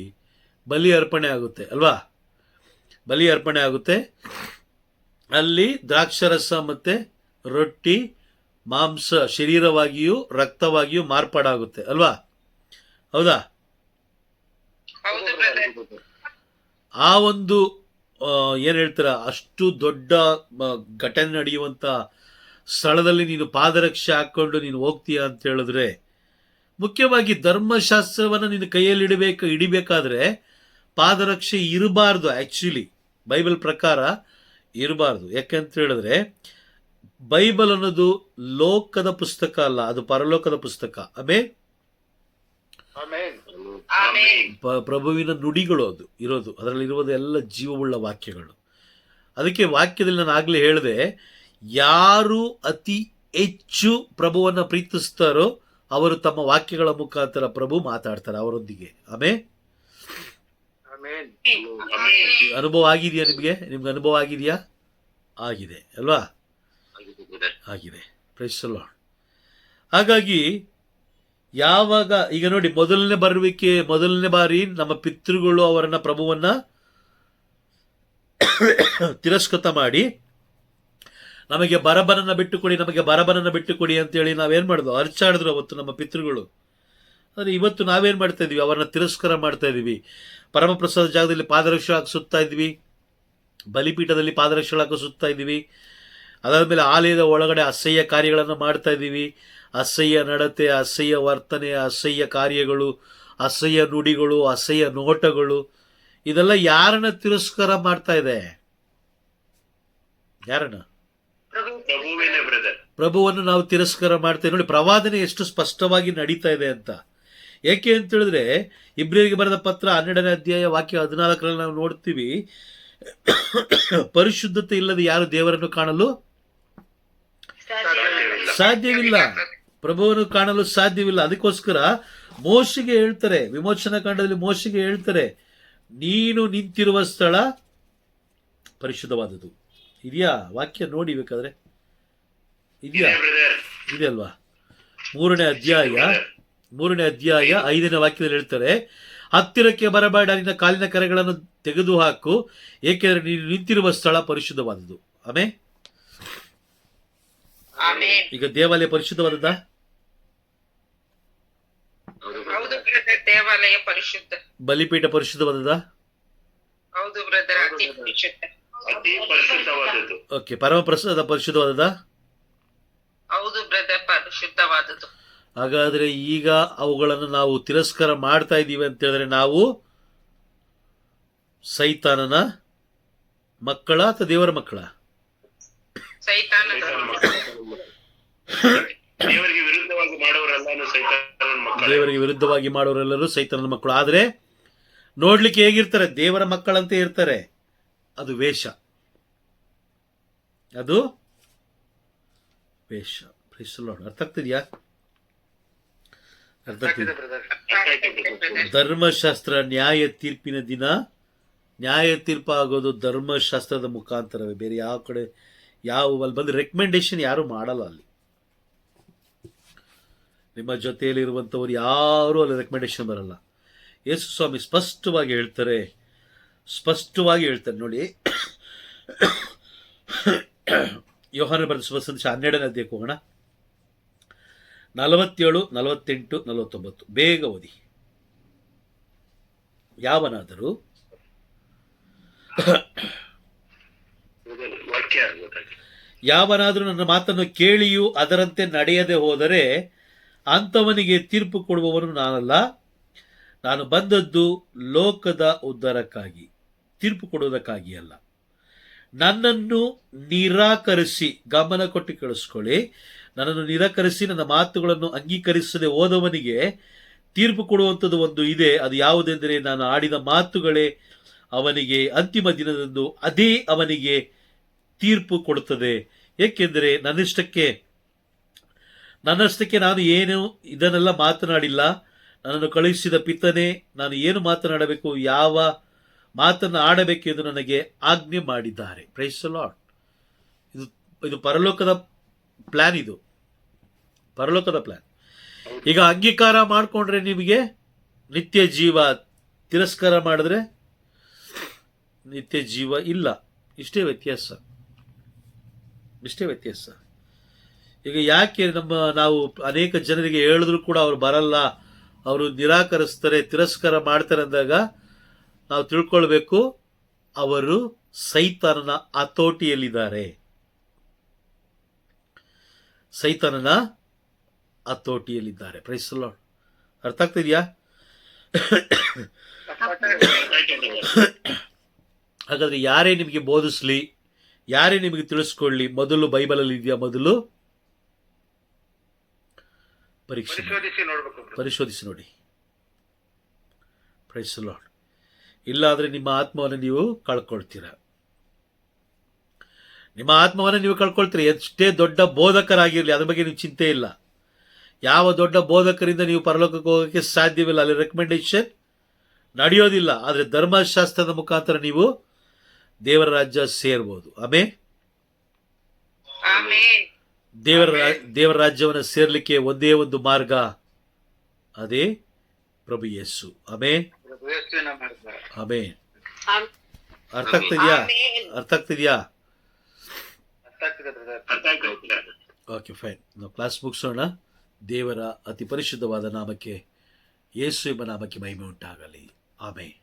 ಬಲಿ ಅರ್ಪಣೆ ಆಗುತ್ತೆ ಅಲ್ವಾ? ಬಲಿ ಅರ್ಪಣೆ ಆಗುತ್ತೆ. ಅಲ್ಲಿ ದ್ರಾಕ್ಷರಸ ಮತ್ತೆ ರೊಟ್ಟಿ, ಮಾಂಸ ಶರೀರವಾಗಿಯೂ ರಕ್ತವಾಗಿಯೂ ಮಾರ್ಪಾಡಾಗುತ್ತೆ ಅಲ್ವಾ? ಹೌದಾ? ಆ ಒಂದು ಏನು ಹೇಳ್ತೀರ, ಅಷ್ಟು ದೊಡ್ಡ ಘಟನೆ ನಡೆಯುವಂಥ ಸ್ಥಳದಲ್ಲಿ ನೀನು ಪಾದರಕ್ಷೆ ಹಾಕ್ಕೊಂಡು ನೀನು ಹೋಗ್ತೀಯ ಅಂತ ಹೇಳಿದ್ರೆ, ಮುಖ್ಯವಾಗಿ ಧರ್ಮಶಾಸ್ತ್ರವನ್ನು ನೀನು ಕೈಯಲ್ಲಿ ಹಿಡಿಬೇಕಾದ್ರೆ ಪಾದರಕ್ಷೆ ಇರಬಾರ್ದು. ಆ್ಯಕ್ಚುಲಿ ಬೈಬಲ್ ಪ್ರಕಾರ ಇರಬಾರ್ದು. ಯಾಕೆಂತ ಹೇಳಿದ್ರೆ ಬೈಬಲ್ ಅನ್ನೋದು ಲೋಕದ ಪುಸ್ತಕ ಅಲ್ಲ, ಅದು ಪರಲೋಕದ ಪುಸ್ತಕ. ಪ್ರಭುವಿನ ನುಡಿಗಳು ಅದು ಇರೋದು, ಅದರಲ್ಲಿರುವುದು ಎಲ್ಲ ಜೀವವುಳ್ಳ ವಾಕ್ಯಗಳು. ಅದಕ್ಕೆ ವಾಕ್ಯದಲ್ಲಿ ನಾನು ಆಗಲೇ ಹೇಳಿದೆ, ಯಾರು ಅತಿ ಹೆಚ್ಚು ಪ್ರಭುವನ್ನು ಪ್ರೀತಿಸ್ತಾರೋ ಅವರು ತಮ್ಮ ವಾಕ್ಯಗಳ ಮುಖಾಂತರ ಪ್ರಭು ಮಾತಾಡ್ತಾರೆ ಅವರೊಂದಿಗೆ. ಅನುಭವ ಆಗಿದೆಯಾ ನಿಮ್ಗೆ ಅನುಭವ ಆಗಿದೆಯಾ? ಆಗಿದೆ ಅಲ್ವಾ? ಆಗಿದೆ. Praise the lord. ಹಾಗಾಗಿ ಯಾವಾಗ ಈಗ ನೋಡಿ, ಮೊದಲನೇ ಬಾರಿ ನಮ್ಮ ಪಿತೃಗಳು ಅವರನ್ನ ಪ್ರಭುವನ್ನ ತಿರಸ್ಕೃತ ಮಾಡಿ ನಮಗೆ ಬರಬನನ್ನ ಬಿಟ್ಟುಕೊಡಿ ಅಂತೇಳಿ ನಾವೇನು ಮಾಡಿದ್ವು? ಅರ್ಚಾಡಿದ್ರು ಅವತ್ತು ನಮ್ಮ ಪಿತೃಗಳು. ಆದರೆ ಇವತ್ತು ನಾವೇನು ಮಾಡ್ತಾ ಇದೀವಿ? ಅವರನ್ನ ತಿರಸ್ಕಾರ ಮಾಡ್ತಾ ಇದ್ದೀವಿ. ಪರಮಪ್ರಸಾದ ಜಾಗದಲ್ಲಿ ಪಾದರಕ್ಷೆ ಹಾಕಿ ಸುತ್ತಾ ಇದ್ವಿ, ಬಲಿಪೀಠದಲ್ಲಿ ಪಾದರಕ್ಷೆ ಹಾಕಿ ಸುತ್ತಾ ಇದ್ದೀವಿ. ಅದಾದಮೇಲೆ ಆಲಯದ ಒಳಗಡೆ ಅಸಹ್ಯ ಕಾರ್ಯಗಳನ್ನು ಮಾಡ್ತಾ ಇದ್ದೀವಿ. ಅಸಹ್ಯ ನಡತೆ, ಅಸಹ್ಯ ವರ್ತನೆ, ಅಸಹ್ಯ ಕಾರ್ಯಗಳು, ಅಸಹ್ಯ ನುಡಿಗಳು, ಅಸಹ್ಯ ನೋಟಗಳು, ಇದೆಲ್ಲ ಯಾರನ್ನ ತಿರಸ್ಕಾರ ಮಾಡ್ತಾ ಇದೆ? ಯಾರನ್ನ? ಪ್ರಭುವನ್ನು ನಾವು ತಿರಸ್ಕಾರ ಮಾಡ್ತೇವೆ. ನೋಡಿ, ಪ್ರವಾದನೆ ಎಷ್ಟು ಸ್ಪಷ್ಟವಾಗಿ ನಡೀತಾ ಇದೆ ಅಂತ. ಏಕೆ ಅಂತ ಹೇಳಿದ್ರೆ, ಇಬ್ರಿಯರಿಗೆ ಬರೆದ ಪತ್ರ 12ನೇ ಅಧ್ಯಾಯ ವಾಕ್ಯ 14ರಲ್ಲಿ ನಾವು ನೋಡ್ತೀವಿ, ಪರಿಶುದ್ಧತೆ ಇಲ್ಲದೆ ಯಾರು ದೇವರನ್ನು ಕಾಣಲು ಸಾಧ್ಯವಿಲ್ಲ, ಪ್ರಭುವನ್ನು ಕಾಣಲು ಸಾಧ್ಯವಿಲ್ಲ. ಅದಕ್ಕೋಸ್ಕರ ಮೋಶೆಗೆ ಹೇಳ್ತಾರೆ, ವಿಮೋಚನಾ ಕಾಂಡದಲ್ಲಿ ಮೋಶೆಗೆ ಹೇಳ್ತಾರೆ, ನೀನು ನಿಂತಿರುವ ಸ್ಥಳ ಪರಿಶುದ್ಧವಾದದ್ದು. ಇದೆಯಾ ವಾಕ್ಯ? ನೋಡಿ ಬೇಕಾದ್ರೆ ಇದೆಯಾ? ಇದೆ ಅಲ್ವಾ? 3ನೇ ಅಧ್ಯಾಯ 5ನೇ ವಾಕ್ಯದಲ್ಲಿ ಹೇಳ್ತಾರೆ, ಹತ್ತಿರಕ್ಕೆ ಬರಬೇಡ, ನಿನ್ನ ಕಾಲಿನ ಕರೆಗಳನ್ನು ತೆಗೆದು ಹಾಕು, ಏಕೆಂದರೆ ನೀನು ನಿಂತಿರುವ ಸ್ಥಳ ಪರಿಶುದ್ಧವಾದದ್ದು. ಈಗ ದೇವಾಲಯ ಪರಿಶುದ್ಧವಾದದ್ದಾ? ದೇವಾಲಯ ಪರಿಶುದ್ಧ. ಬಲಿಪೀಠ ಪರಿಶುದ್ಧವಾದದ್ದಾ? ಹೌದು ಬ್ರದರ್, ಅತಿ ಪರಿಶುದ್ಧವಾದದ್ದು. ಓಕೆ. ಪರಮಪ್ರಸಾದ ಪರಿಶುದ್ಧವಾದದ್ದಾ? ಹೌದು ಬ್ರದರ್, ಪರಿಶುದ್ಧವಾದದ್ದು. ಹಾಗಾದ್ರೆ ಈಗ ಅವುಗಳನ್ನು ನಾವು ತಿರಸ್ಕಾರ ಮಾಡ್ತಾ ಇದ್ದೀವಿ ಅಂತ ಹೇಳಿದ್ರೆ ನಾವು ಸೈತಾನನ ಮಕ್ಕಳ ಅಥವಾ ದೇವರ ಮಕ್ಕಳ? ಸೈತಾನದ ದೇವರಿಗೆ ವಿರುದ್ಧವಾಗಿ ಮಾಡೋರೆಲ್ಲಾನು ಸೈತಾನನ ಮಕ್ಕಳೇ. ದೇವರಿಗೆ ವಿರುದ್ಧವಾಗಿ ಮಾಡೋರೆಲ್ಲರೂ ಸೈತಾನನ ಮಕ್ಕಳು. ಆದರೆ ನೋಡ್ಲಿಕ್ಕೆ ಹೇಗಿರ್ತಾರೆ? ದೇವರ ಮಕ್ಕಳಂತೆ ಇರ್ತಾರೆ. ಅದು ವೇಷ, ಅದು ವೇಷ. Praise the Lord. ಅರ್ಥ ಆಗ್ತಿದ್ಯಾ? ಅರ್ಥ ಆಗ್ತಿದ್ಯಾ? ಧರ್ಮಶಾಸ್ತ್ರ ನ್ಯಾಯ ತೀರ್ಪಿನ ದಿನ, ನ್ಯಾಯ ತೀರ್ಪಾಗೋದು ಧರ್ಮಶಾಸ್ತ್ರದ ಮುಖಾಂತರವೇ. ಬೇರೆ ಯಾವ ಕಡೆ ಅಲ್ಲಿ ಬಂದು ರೆಕಮೆಂಡೇಶನ್ ಯಾರು ಮಾಡಲ್ಲ. ಅಲ್ಲಿ ನಿಮ್ಮ ಜೊತೆಯಲ್ಲಿ ಇರುವಂಥವ್ರು ಯಾರೂ ಅಲ್ಲಿ ರೆಕಮೆಂಡೇಶನ್ ಬರಲ್ಲ. ಯೇಸು ಸ್ವಾಮಿ ಸ್ಪಷ್ಟವಾಗಿ ಹೇಳ್ತಾರೆ ನೋಡಿ. ಯೋಹಾನ ಬರೆದ ಶುಭ ಸಂದೇಶ 12ನೇ ಅಧ್ಯಾಯಕ್ಕೆ ಹೋಗೋಣ. 47, 48, 49 ಬೇಗ ಓದಿ. ಯಾವನಾದರೂ ನನ್ನ ಮಾತನ್ನು ಕೇಳಿಯೂ ಅದರಂತೆ ನಡೆಯದೆ ಹೋದರೆ ಅಂಥವನಿಗೆ ತೀರ್ಪು ಕೊಡುವವನು ನಾನಲ್ಲ. ನಾನು ಬಂದದ್ದು ಲೋಕದ ಉದ್ಧಾರಕ್ಕಾಗಿ, ತೀರ್ಪು ಕೊಡುವುದಕ್ಕಾಗಿ ಅಲ್ಲ. ನನ್ನನ್ನು ನಿರಾಕರಿಸಿ, ಗಮನ ಕೊಟ್ಟು ಕೇಳಿಸ್ಕೊಳ್ಳಿ, ನನ್ನನ್ನು ನಿರಾಕರಿಸಿ ನನ್ನ ಮಾತುಗಳನ್ನು ಅಂಗೀಕರಿಸದೆ ಹೋದವನಿಗೆ ತೀರ್ಪು ಕೊಡುವಂಥದ್ದು ಒಂದು ಇದೆ. ಅದು ಯಾವುದೆಂದರೆ, ನಾನು ಆಡಿದ ಮಾತುಗಳೇ ಅವನಿಗೆ ಅಂತಿಮ ದಿನದಂದು ಅದೇ ಅವನಿಗೆ ತೀರ್ಪು ಕೊಡುತ್ತದೆ. ಏಕೆಂದರೆ ನನ್ನಷ್ಟಕ್ಕೆ ನಾನು ಏನು ಇದನ್ನೆಲ್ಲ ಮಾತನಾಡಿಲ್ಲ. ನನ್ನನ್ನು ಕಳುಹಿಸಿದ ಪಿತನೇ ನಾನು ಏನು ಮಾತನಾಡಬೇಕು, ಯಾವ ಮಾತನ್ನು ಆಡಬೇಕು ಎಂದು ನನಗೆ ಆಜ್ಞೆ ಮಾಡಿದ್ದಾರೆ. Praise the lord. ಇದು ಪರಲೋಕದ ಪ್ಲಾನ್, ಇದು ಪರಲೋಕದ ಪ್ಲಾನ್. ಈಗ ಅಂಗೀಕಾರ ಮಾಡಿಕೊಂಡ್ರೆ ನಿಮಗೆ ನಿತ್ಯ ಜೀವ, ತಿರಸ್ಕಾರ ಮಾಡಿದ್ರೆ ನಿತ್ಯ ಜೀವ ಇಲ್ಲ. ಇಷ್ಟೇ ವ್ಯತ್ಯಾಸ. ಈಗ ಯಾಕೆ ನಾವು ಅನೇಕ ಜನರಿಗೆ ಹೇಳಿದ್ರು ಕೂಡ ಅವ್ರು ಬರಲ್ಲ, ಅವರು ನಿರಾಕರಿಸ್ತಾರೆ, ತಿರಸ್ಕಾರ ಮಾಡ್ತಾರೆ ಅಂದಾಗ ನಾವು ತಿಳ್ಕೊಳ್ಬೇಕು, ಅವರು ಸೈತಾನನ ಹತೋಟಿಯಲ್ಲಿದ್ದಾರೆ. Price the lord. ಅರ್ಥ ಆಗ್ತಿದ್ಯಾ? ಹಾಗಾದ್ರೆ ಯಾರೇ ನಿಮಗೆ ಬೋಧಿಸ್ಲಿ, ಯಾರೇ ನಿಮಗೆ ತಿಳಿಸ್ಕೊಳ್ಳಿ, ಮೊದಲು ಬೈಬಲಲ್ಲಿ ಇದೆಯಾ? ಮೊದಲು ಪರಿಶೋಧಿಸಿ ನೋಡಿ. Praise the lord. ಇಲ್ಲಾದ್ರೆ ನಿಮ್ಮ ಆತ್ಮವನ್ನು ನೀವು ಕಳ್ಕೊಳ್ತೀರಾ. ಎಷ್ಟೇ ದೊಡ್ಡ ಬೋಧಕರಾಗಿರಲಿ, ಅದ್ರ ಬಗ್ಗೆ ನೀವು ಚಿಂತೆ ಇಲ್ಲ. ಯಾವ ದೊಡ್ಡ ಬೋಧಕರಿಂದ ನೀವು ಪರಲೋಕಕ್ಕೆ ಹೋಗೋಕ್ಕೆ ಸಾಧ್ಯವಿಲ್ಲ. ಅಲ್ಲಿ ರೆಕಮೆಂಡೇಶನ್ ನಡೆಯೋದಿಲ್ಲ. ಆದರೆ ಧರ್ಮಶಾಸ್ತ್ರದ ಮುಖಾಂತರ ನೀವು ದೇವರ ರಾಜ್ಯ ಸೇರ್ಬೋದು. ಆಮೇಲೆ ದೇವರ ರಾಜ್ಯವನ್ನು ಸೇರ್ಲಿಕ್ಕೆ ಒಂದೇ ಒಂದು ಮಾರ್ಗ, ಅದೇ ಪ್ರಭು ಯೇಸು. ಆಮೇನ್. ಅರ್ಥ ಆಗ್ತಿದ್ಯಾ? Okay, fine. ನಾವು ಕ್ಲಾಸ್ ಮುಗಿಸೋಣ. ದೇವರ ಅತಿ ಪರಿಶುದ್ಧವಾದ ನಾಮಕ್ಕೆ, ಯೇಸು ಎಂಬ ನಾಮಕ್ಕೆ ಮಹಿಮೆ ಉಂಟಾಗಲಿ. ಆಮೇನ್.